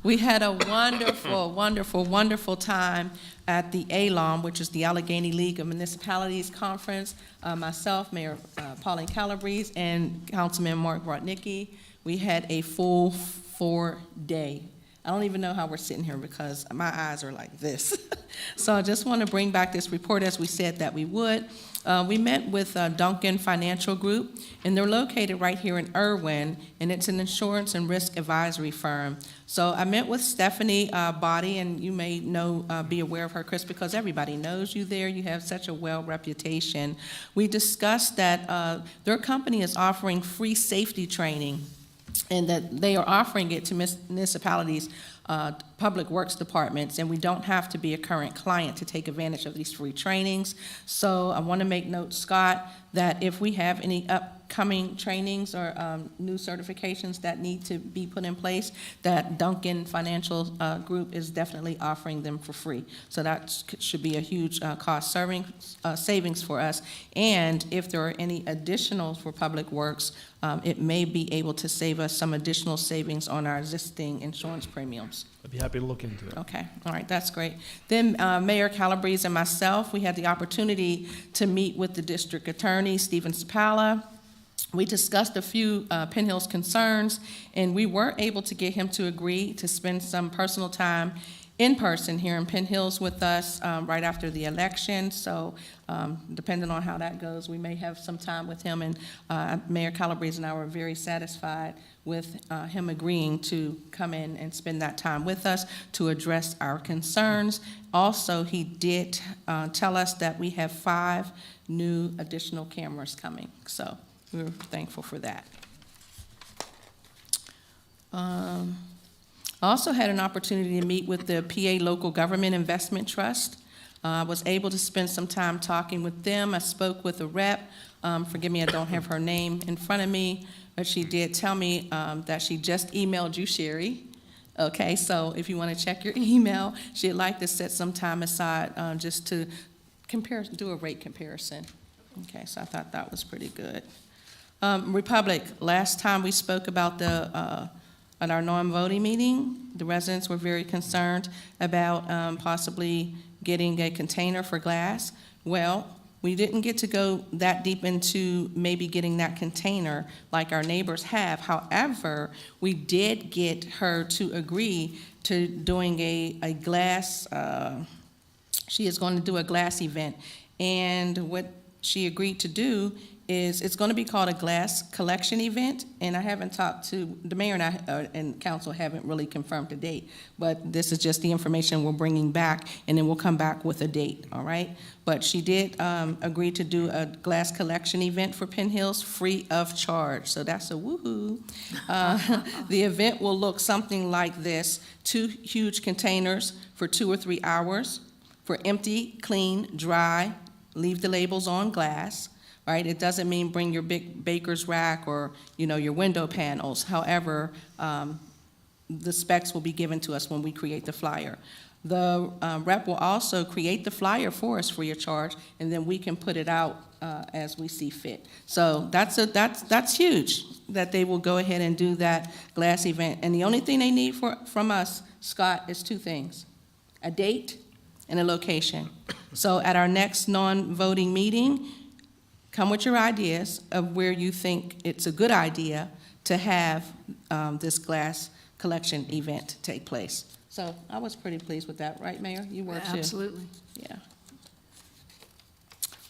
we had a wonderful, wonderful, wonderful time at the ALOM, which is the Allegheny League of Municipalities Conference. Myself, Mayor Pauline Calabrese, and Councilman Mark Brodnicki. We had a full 4-day. I don't even know how we're sitting here because my eyes are like this. So I just want to bring back this report as we said that we would. We met with Duncan Financial Group, and they're located right here in Irwin, and it's an insurance and risk advisory firm. So I met with Stephanie Body, and you may be aware of her, Chris, because everybody knows you there. You have such a well reputation. We discussed that their company is offering free safety training, and that they are offering it to municipalities, public works departments, and we don't have to be a current client to take advantage of these free trainings. So I want to make note, Scott, that if we have any upcoming trainings or new certifications that need to be put in place, that Duncan Financial Group is definitely offering them for free. So that should be a huge cost savings for us. And if there are any additionals for public works, it may be able to save us some additional savings on our existing insurance premiums. I'd be happy to look into it. Okay, all right, that's great. Then Mayor Calabrese and myself, we had the opportunity to meet with the district attorney, Stephen Sapala. We discussed a few Penn Hills concerns, and we were able to get him to agree to spend some personal time in person here in Penn Hills with us right after the election. So depending on how that goes, we may have some time with him. And Mayor Calabrese and I were very satisfied with him agreeing to come in and spend that time with us to address our concerns. Also, he did tell us that we have 5 new additional cameras coming. So we're thankful for that. I also had an opportunity to meet with the PA Local Government Investment Trust. I was able to spend some time talking with them. I spoke with a rep. Forgive me, I don't have her name in front of me, but she did tell me that she just emailed you, Sherry. Okay, so if you want to check your email, she'd like to set some time aside just to do a rate comparison. Okay, so I thought that was pretty good. Republic, last time we spoke about at our non-voting meeting, the residents were very concerned about possibly getting a container for glass. Well, we didn't get to go that deep into maybe getting that container like our neighbors have. However, we did get her to agree to doing a glass, she is going to do a glass event. And what she agreed to do is it's going to be called a glass collection event, and I haven't talked to, the mayor and I and council haven't really confirmed the date, but this is just the information we're bringing back, and then we'll come back with a date, all right? But she did agree to do a glass collection event for Penn Hills free of charge, so that's a woohoo. The event will look something like this: 2 huge containers for 2 or 3 hours for empty, clean, dry, leave the labels on glass. Right? It doesn't mean bring your big baker's rack or, your window panels. However, the specs will be given to us when we create the flyer. The rep will also create the flyer for us free of charge, and then we can put it out as we see fit. So that's huge that they will go ahead and do that glass event. And the only thing they need from us, Scott, is 2 things: a date and a location. So at our next non-voting meeting, come with your ideas of where you think it's a good idea to have this glass collection event take place. So I was pretty pleased with that, right, Mayor? You were too? Absolutely. Yeah.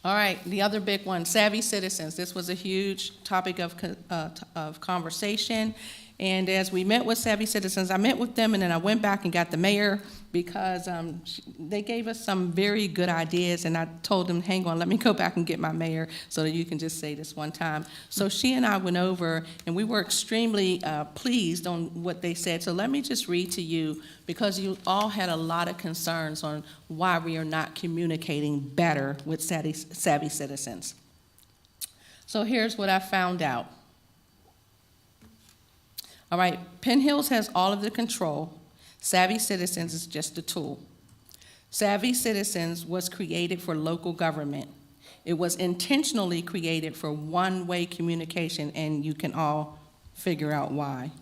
All right, the other big one, savvy citizens. This was a huge topic of conversation. And as we met with savvy citizens, I met with them and then I went back and got the mayor because they gave us some very good ideas, and I told them, hang on, let me go back and get my mayor so that you can just say this one time. So she and I went over and we were extremely pleased on what they said. So let me just read to you, because you all had a lot of concerns on why we are not communicating better with savvy citizens. So here's what I found out. All right, Penn Hills has all of the control. Savvy Citizens is just a tool. Savvy Citizens was created for local government. It was intentionally created for one-way communication, and you can all figure out why.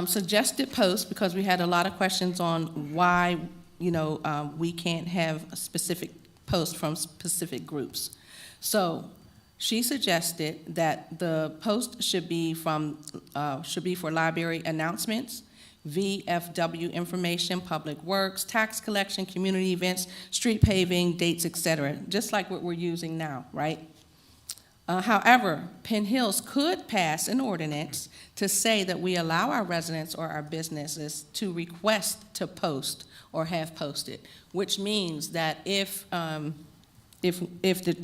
Suggested posts, because we had a lot of questions on why, we can't have a specific post from specific groups. So she suggested that the post should be for library announcements, VFW information, public works, tax collection, community events, street paving, dates, etc., just like what we're using now, right? However, Penn Hills could pass an ordinance to say that we allow our residents or our businesses to request to post or have posted, which means that if the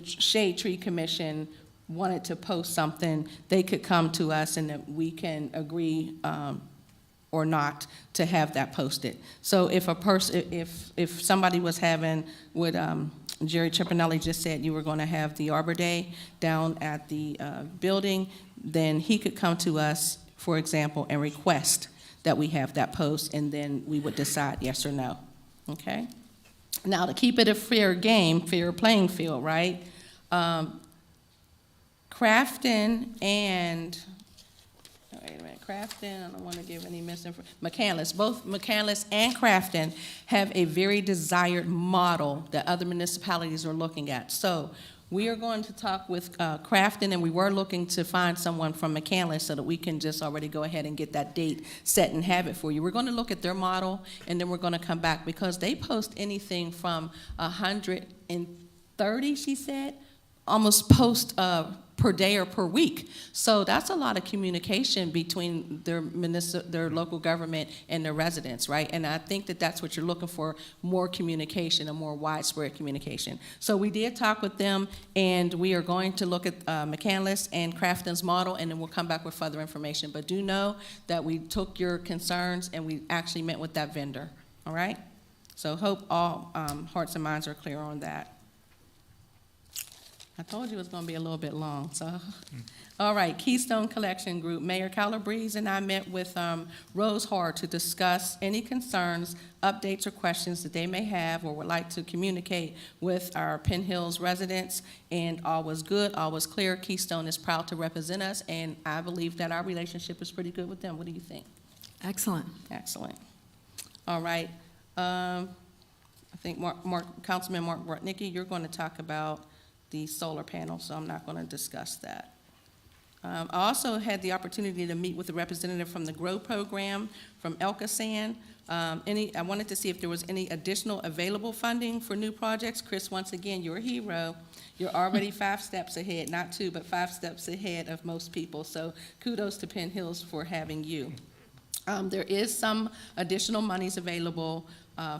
Shade Tree Commission wanted to post something, they could come to us and that we can agree or not to have that posted. So if a person, if somebody was having what Jerry Chippinelli just said, you were going to have the Arbor Day down at the building, then he could come to us, for example, and request that we have that post, and then we would decide yes or no. Okay. Now, to keep it a fair game, fair playing field, right? Crafton and, wait a minute, Crafton, I don't want to give any misinformation, McCandless, both McCandless and Crafton have a very desired model that other municipalities are looking at. So we are going to talk with Crafton, and we were looking to find someone from McCandless so that we can just already go ahead and get that date set and have it for you. We're going to look at their model, and then we're going to come back, because they post anything from 130, she said, almost post per day or per week. So that's a lot of communication between their local government and their residents, right? And I think that that's what you're looking for, more communication, a more widespread communication. So we did talk with them, and we are going to look at McCandless and Crafton's model, and then we'll come back with further information. But do know that we took your concerns and we actually met with that vendor, all right? So hope all hearts and minds are clear on that. I told you it was going to be a little bit long, so. All right, Keystone Collection Group. Mayor Calabrese and I met with Rose Hart to discuss any concerns, updates, or questions that they may have or would like to communicate with our Penn Hills residents, and all was good, all was clear. Keystone is proud to represent us, and I believe that our relationship is pretty good with them. What do you think? Excellent. Excellent. All right. I think Councilman Mark Rutnicki, you're going to talk about the solar panel, so I'm not going to discuss that. I also had the opportunity to meet with a representative from the GROW program from Elkasan. I wanted to see if there was any additional available funding for new projects. Chris, once again, you're a hero. You're already 5 steps ahead, not 2, but 5 steps ahead of most people. So kudos to Penn Hills for having you. There is some additional monies available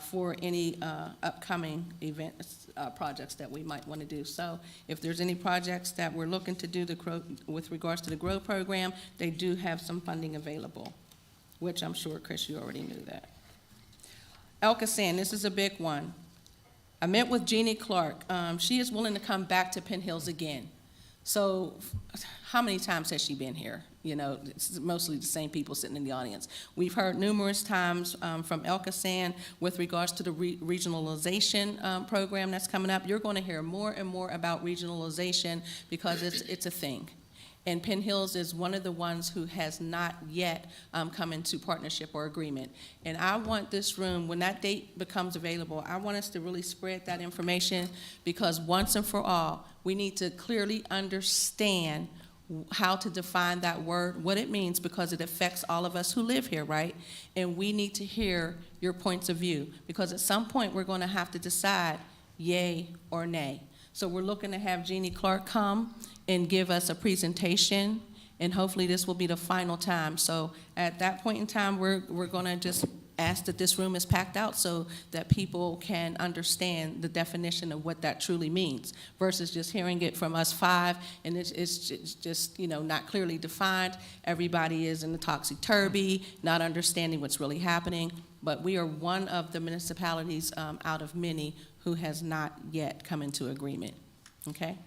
for any upcoming events, projects that we might want to do. So if there's any projects that we're looking to do with regards to the GROW program, they do have some funding available, which I'm sure, Chris, you already knew that. Elkasan, this is a big one. I met with Jeannie Clark. She is willing to come back to Penn Hills again. So how many times has she been here? You know, it's mostly the same people sitting in the audience. We've heard numerous times from Elkasan with regards to the regionalization program that's coming up. You're going to hear more and more about regionalization because it's a thing. And Penn Hills is one of the ones who has not yet come into partnership or agreement. And I want this room, when that date becomes available, I want us to really spread that information, because once and for all, we need to clearly understand how to define that word, what it means, because it affects all of us who live here, right? And we need to hear your points of view, because at some point, we're going to have to decide yay or nay. So we're looking to have Jeannie Clark come and give us a presentation, and hopefully this will be the final time. So at that point in time, we're going to just ask that this room is packed out so that people can understand the definition of what that truly means, versus just hearing it from us five, and it's just, you know, not clearly defined. Everybody is in the topsy-turvy, not understanding what's really happening. But we are one of the municipalities out of many who has not yet come into agreement, okay?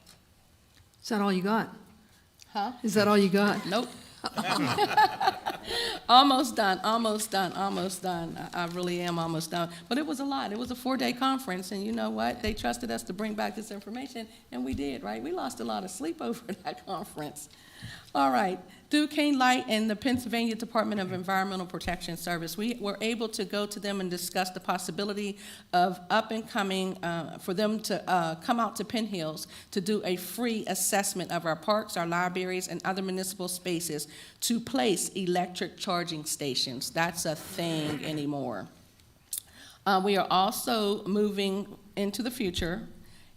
Is that all you got? Huh? Is that all you got? Nope. Almost done, almost done, almost done. I really am almost done. But it was a lot. It was a 4-day conference, and you know what? They trusted us to bring back this information, and we did, right? We lost a lot of sleep over that conference. All right. Duquesne Light and the Pennsylvania Department of Environmental Protection Service, we were able to go to them and discuss the possibility of up and coming, for them to come out to Penn Hills to do a free assessment of our parks, our libraries, and other municipal spaces to place electric charging stations. That's a thing anymore. We are also moving into the future,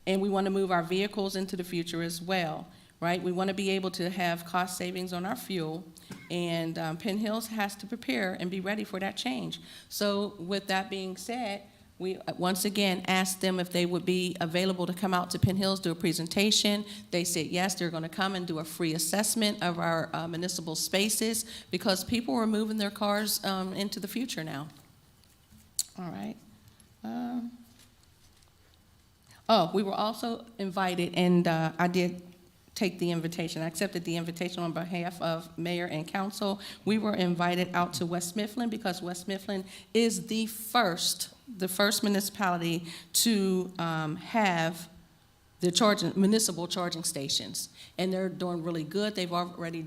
and we want to move our vehicles into the future as well. Right, we want to be able to have cost savings on our fuel, and Penn Hills has to prepare and be ready for that change. So with that being said, we once again asked them if they would be available to come out to Penn Hills, do a presentation. They said yes, they're going to come and do a free assessment of our municipal spaces, because people are moving their cars into the future now. All right. We were also invited, and I did take the invitation. I accepted the invitation on behalf of mayor and council. We were invited out to West Mifflin, because West Mifflin is the first municipality to have the municipal charging stations, and they're doing really good. They've already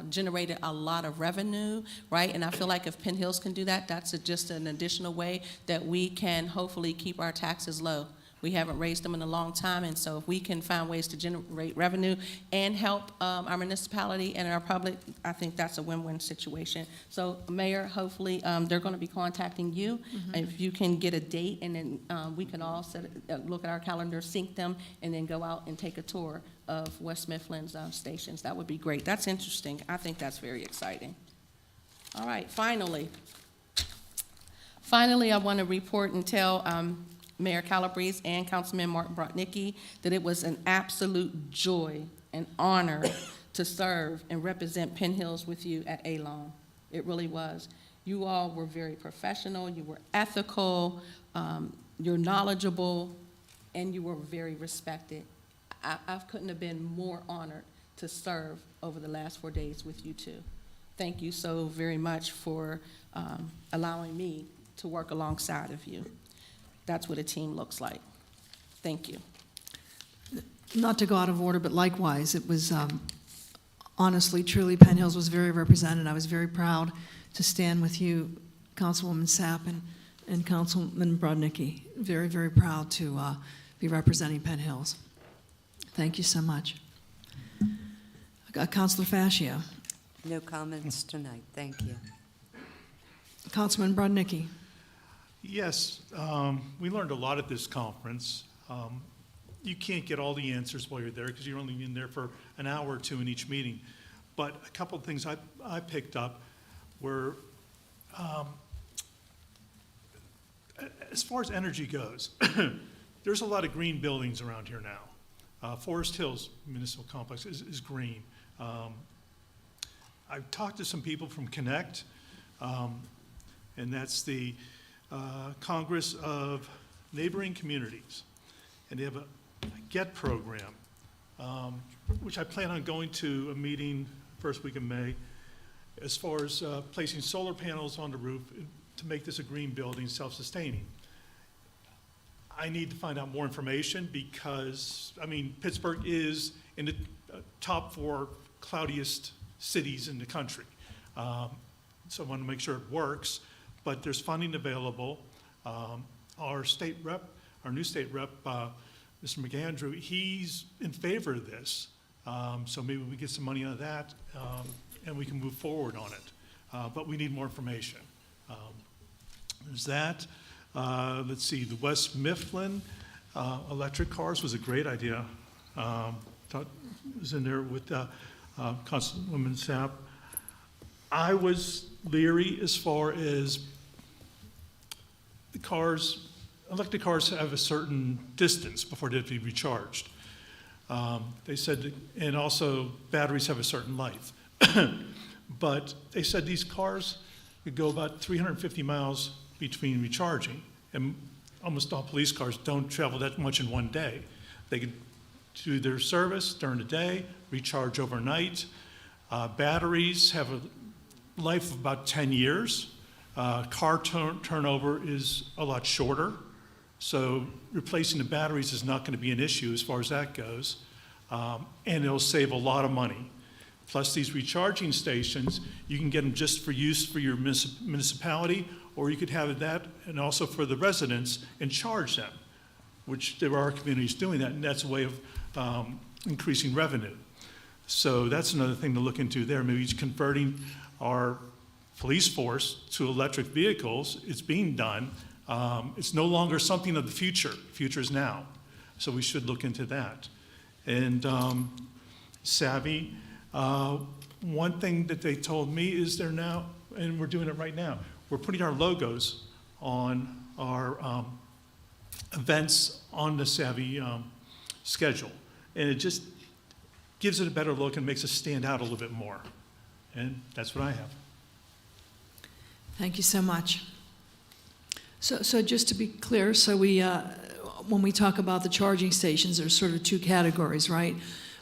generated a lot of revenue, right? And I feel like if Penn Hills can do that, that's just an additional way that we can hopefully keep our taxes low. We haven't raised them in a long time, and so if we can find ways to generate revenue and help our municipality and our public, I think that's a win-win situation. So, Mayor, hopefully they're going to be contacting you. If you can get a date, and then we can all look at our calendar, sync them, and then go out and take a tour of West Mifflin's stations. That would be great. That's interesting. I think that's very exciting. All right, finally, I want to report and tell Mayor Calabrese and Councilman Mark Brodnicki that it was an absolute joy and honor to serve and represent Penn Hills with you at ALON. It really was. You all were very professional, you were ethical, you're knowledgeable, and you were very respected. I couldn't have been more honored to serve over the last 4 days with you two. Thank you so very much for allowing me to work alongside of you. That's what a team looks like. Thank you. Not to go out of order, but likewise, it was honestly, truly, Penn Hills was very represented. I was very proud to stand with you, Councilwoman Sapp and Councilman Brodnicki. Very, very proud to be representing Penn Hills. Thank you so much. Councilor Fascio. No comments tonight, thank you. Councilman Brodnicki. Yes, we learned a lot at this conference. You can't get all the answers while you're there, because you're only in there for an hour or two in each meeting. But a couple of things I picked up were, as far as energy goes, there's a lot of green buildings around here now. Forest Hills Municipal Complex is green. I've talked to some people from Connect, and that's the Congress of Neighboring Communities, and they have a GET program, which I plan on going to a meeting first week of May, as far as placing solar panels on the roof to make this a green building, self-sustaining. I need to find out more information, because, I mean, Pittsburgh is in the top 4 cloudiest cities in the country. So I want to make sure it works, but there's funding available. Our state rep, our new state rep, Mr. McAndrew, he's in favor of this. So maybe we get some money out of that, and we can move forward on it. But we need more information. There's that. Let's see, the West Mifflin electric cars was a great idea. Thought it was in there with Councilwoman Sapp. I was leery as far as the cars, electric cars have a certain distance before they have to be recharged. They said, and also batteries have a certain life. But they said these cars could go about 350 miles between recharging, and almost all police cars don't travel that much in one day. They could do their service during the day, recharge overnight. Batteries have a life of about 10 years. Car turnover is a lot shorter, so replacing the batteries is not going to be an issue as far as that goes, and it'll save a lot of money. Plus these recharging stations, you can get them just for use for your municipality, or you could have that and also for the residents and charge them, which there are communities doing that, and that's a way of increasing revenue. So that's another thing to look into there. Maybe converting our police force to electric vehicles. It's being done. It's no longer something of the future. The future is now. So we should look into that. And Savvy, one thing that they told me is they're now, and we're doing it right now, we're putting our logos on our events on the Savvy schedule. And it just gives it a better look and makes us stand out a little bit more. And that's what I have. Thank you so much. So just to be clear, so when we talk about the charging stations, there's sort of two categories, right?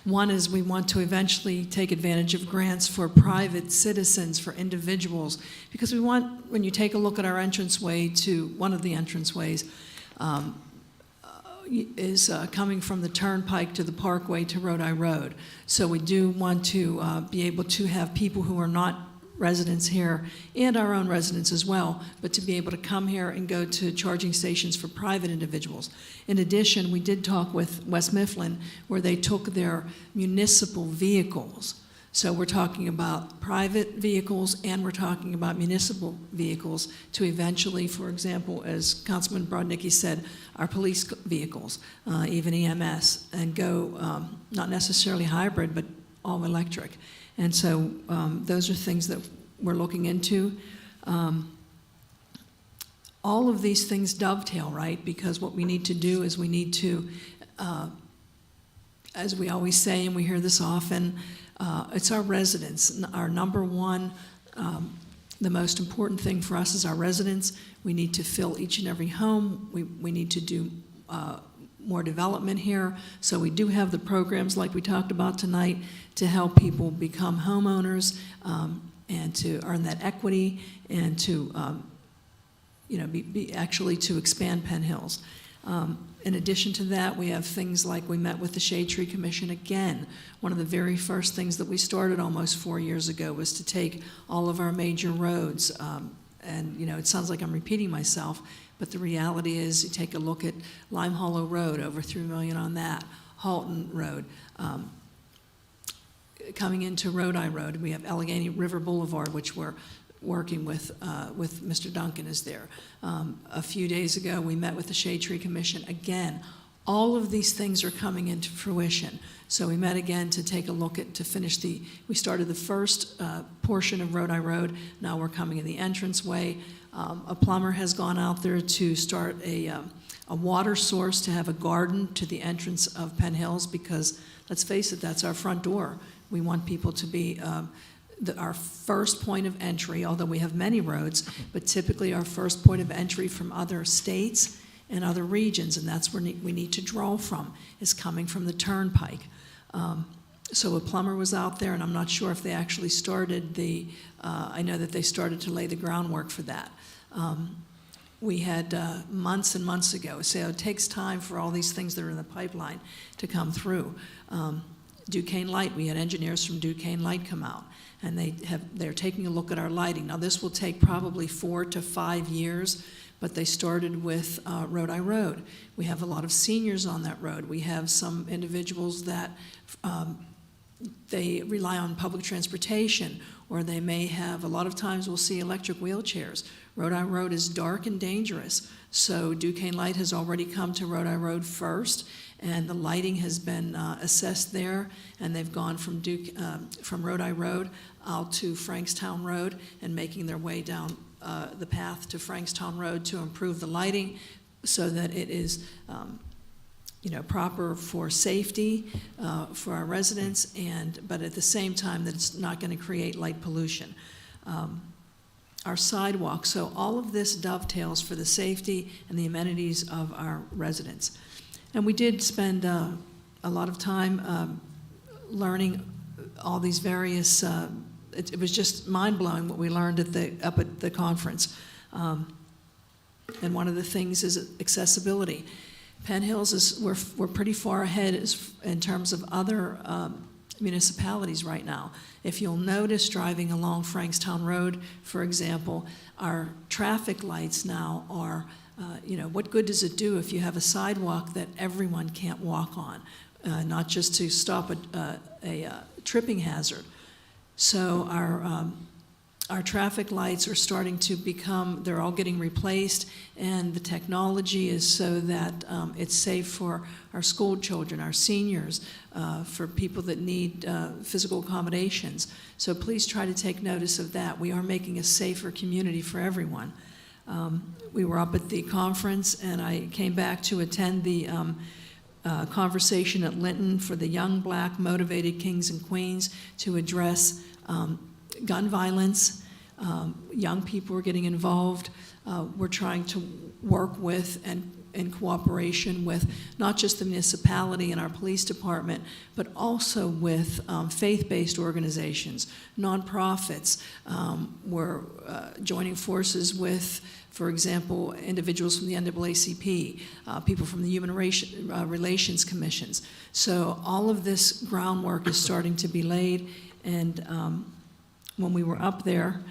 One is we want to eventually take advantage of grants for private citizens, for individuals, because we want, when you take a look at our entranceway to, one of the entranceways, is coming from the Turnpike to the Parkway to Rhode Island Road. So we do want to be able to have people who are not residents here, and our own residents as well, but to be able to come here and go to charging stations for private individuals. In addition, we did talk with West Mifflin, where they took their municipal vehicles. So we're talking about private vehicles and we're talking about municipal vehicles to eventually, for example, as Councilman Brodnicki said, our police vehicles, even EMS, and go not necessarily hybrid, but all electric. And so those are things that we're looking into. All of these things dovetail, right? Because what we need to do is we need to, as we always say, and we hear this often, it's our residents. Our number one, the most important thing for us is our residents. We need to fill each and every home. We need to do more development here. So we do have the programs like we talked about tonight to help people become homeowners and to earn that equity and to, actually to expand Penn Hills. In addition to that, we have things like we met with the Shade Tree Commission again. One of the very first things that we started almost 4 years ago was to take all of our major roads, and it sounds like I'm repeating myself, but the reality is you take a look at Lime Hollow Road, over $3 million on that, Halton Road. Coming into Rhode Island Road, we have Allegheny River Boulevard, which we're working with Mr. Duncan is there. A few days ago, we met with the Shade Tree Commission again. All of these things are coming into fruition. So we met again to take a look at, to finish we started the first portion of Rhode Island Road. Now we're coming in the entranceway. A plumber has gone out there to start a water source, to have a garden to the entrance of Penn Hills, because let's face it, that's our front door. We want people to be our first point of entry, although we have many roads, but typically our first point of entry from other states and other regions, and that's where we need to draw from, is coming from the Turnpike. So a plumber was out there, and I'm not sure if they actually started I know that they started to lay the groundwork for that. We had months and months ago, so it takes time for all these things that are in the pipeline to come through. Duquesne Light, we had engineers from Duquesne Light come out, and they're taking a look at our lighting. Now, this will take probably 4 to 5 years, but they started with Rhode Road. We have a lot of seniors on that road. We have some individuals that they rely on public transportation, or they may have, a lot of times we'll see electric wheelchairs. Rhode Road is dark and dangerous, so Duquesne Light has already come to Rhode Road first, and the lighting has been assessed there, and they've gone from Rhode Road out to Frankstown Road and making their way down the path to Frankstown Road to improve the lighting so that it is proper for safety for our residents, but at the same time that it's not going to create light pollution. Our sidewalks, so all of this dovetails for the safety and the amenities of our residents. And we did spend a lot of time learning all these various, it was just mind-blowing what we learned up at the conference. And one of the things is accessibility. Penn Hills we're pretty far ahead in terms of other municipalities right now. If you'll notice driving along Frankstown Road, for example, our traffic lights now are, what good does it do if you have a sidewalk that everyone can't walk on, not just to stop a tripping hazard. So our traffic lights are starting to they're all getting replaced, and the technology is so that it's safe for our school children, our seniors, for people that need physical accommodations. So please try to take notice of that. We are making a safer community for everyone. We were up at the conference, and I came back to attend the conversation at Linton for the young black motivated kings and queens to address gun violence. Young people are getting involved. We're trying to work with and in cooperation with not just the municipality and our police department, but also with faith-based organizations, nonprofits. We're joining forces with, for example, individuals from the NAACP, people from the Human Relations Commissions. So all of this groundwork is starting to be laid, and when we were up there,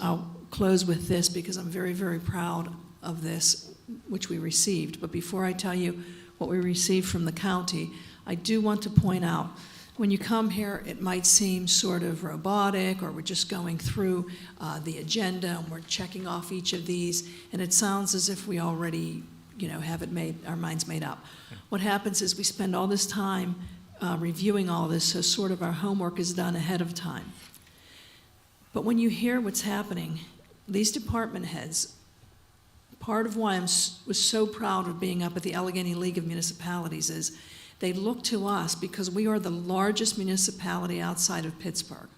I'll close with this because I'm very, very proud of this, which we received. But before I tell you what we received from the county, I do want to point out, when you come here, it might seem sort of robotic, or we're just going through the agenda and we're checking off each of these, and it sounds as if we already, have our minds made up. What happens is we spend all this time reviewing all this, so sort of our homework is done ahead of time. But when you hear what's happening, these department heads, part of why I was so proud of being up at the Allegheny League of Municipalities is they look to us because we are the largest municipality outside of Pittsburgh.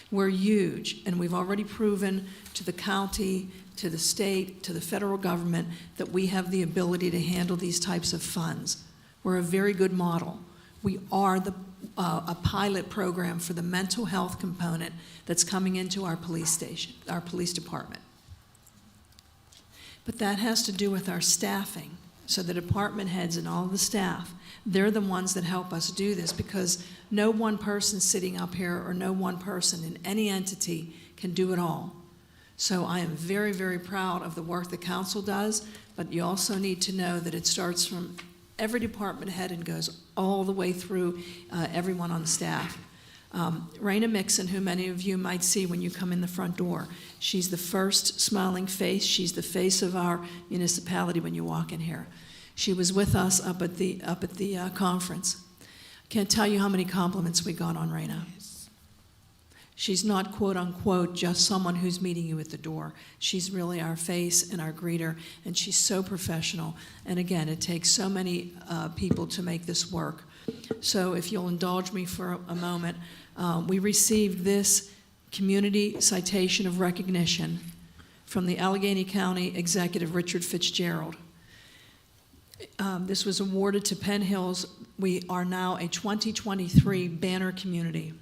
We're huge, and we've already proven to the county, to the state, to the federal government that we have the ability to handle these types of funds. We're a very good model. We are a pilot program for the mental health component that's coming into our police department. But that has to do with our staffing. So the department heads and all the staff, they're the ones that help us do this, because no one person sitting up here or no one person in any entity can do it all. So I am very, very proud of the work the council does, but you also need to know that it starts from every department head and goes all the way through everyone on the staff. Raina Mixon, who many of you might see when you come in the front door, she's the first smiling face. She's the face of our municipality when you walk in here. She was with us up at the conference. I can't tell you how many compliments we got on Raina. She's not, quote unquote, just someone who's meeting you at the door. She's really our face and our greeter, and she's so professional. And again, it takes so many people to make this work. So if you'll indulge me for a moment, we received this community citation of recognition from the Allegheny County Executive Richard Fitzgerald. This was awarded to Penn Hills. We are now a 2023 banner community.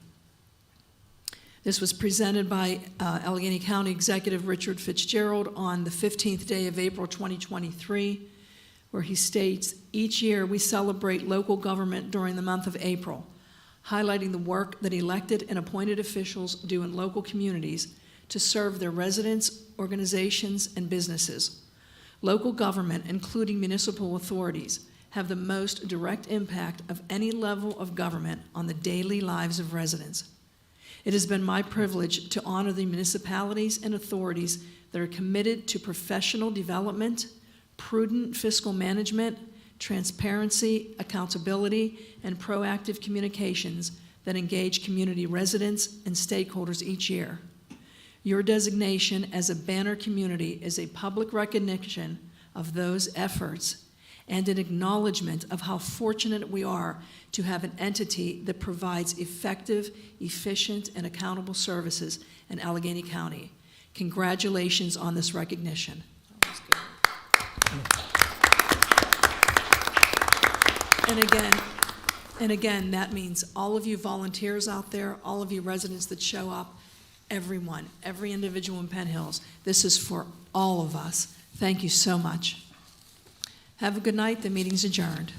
This was presented by Allegheny County Executive Richard Fitzgerald on the 15th day of April 2023, where he states, each year we celebrate local government during the month of April. highlighting the work that elected and appointed officials do in local communities to serve their residents, organizations, and businesses. Local government, including municipal authorities, have the most direct impact of any level of government on the daily lives of residents. It has been my privilege to honor the municipalities and authorities that are committed to professional development, prudent fiscal management, transparency, accountability, and proactive communications that engage community residents and stakeholders each year. Your designation as a banner community is a public recognition of those efforts and an acknowledgement of how fortunate we are to have an entity that provides effective, efficient, and accountable services in Allegheny County. Congratulations on this recognition. And again, that means all of you volunteers out there, all of you residents that show up, everyone, every individual in Penn Hills. This is for all of us. Thank you so much. Have a good night. The meeting's adjourned.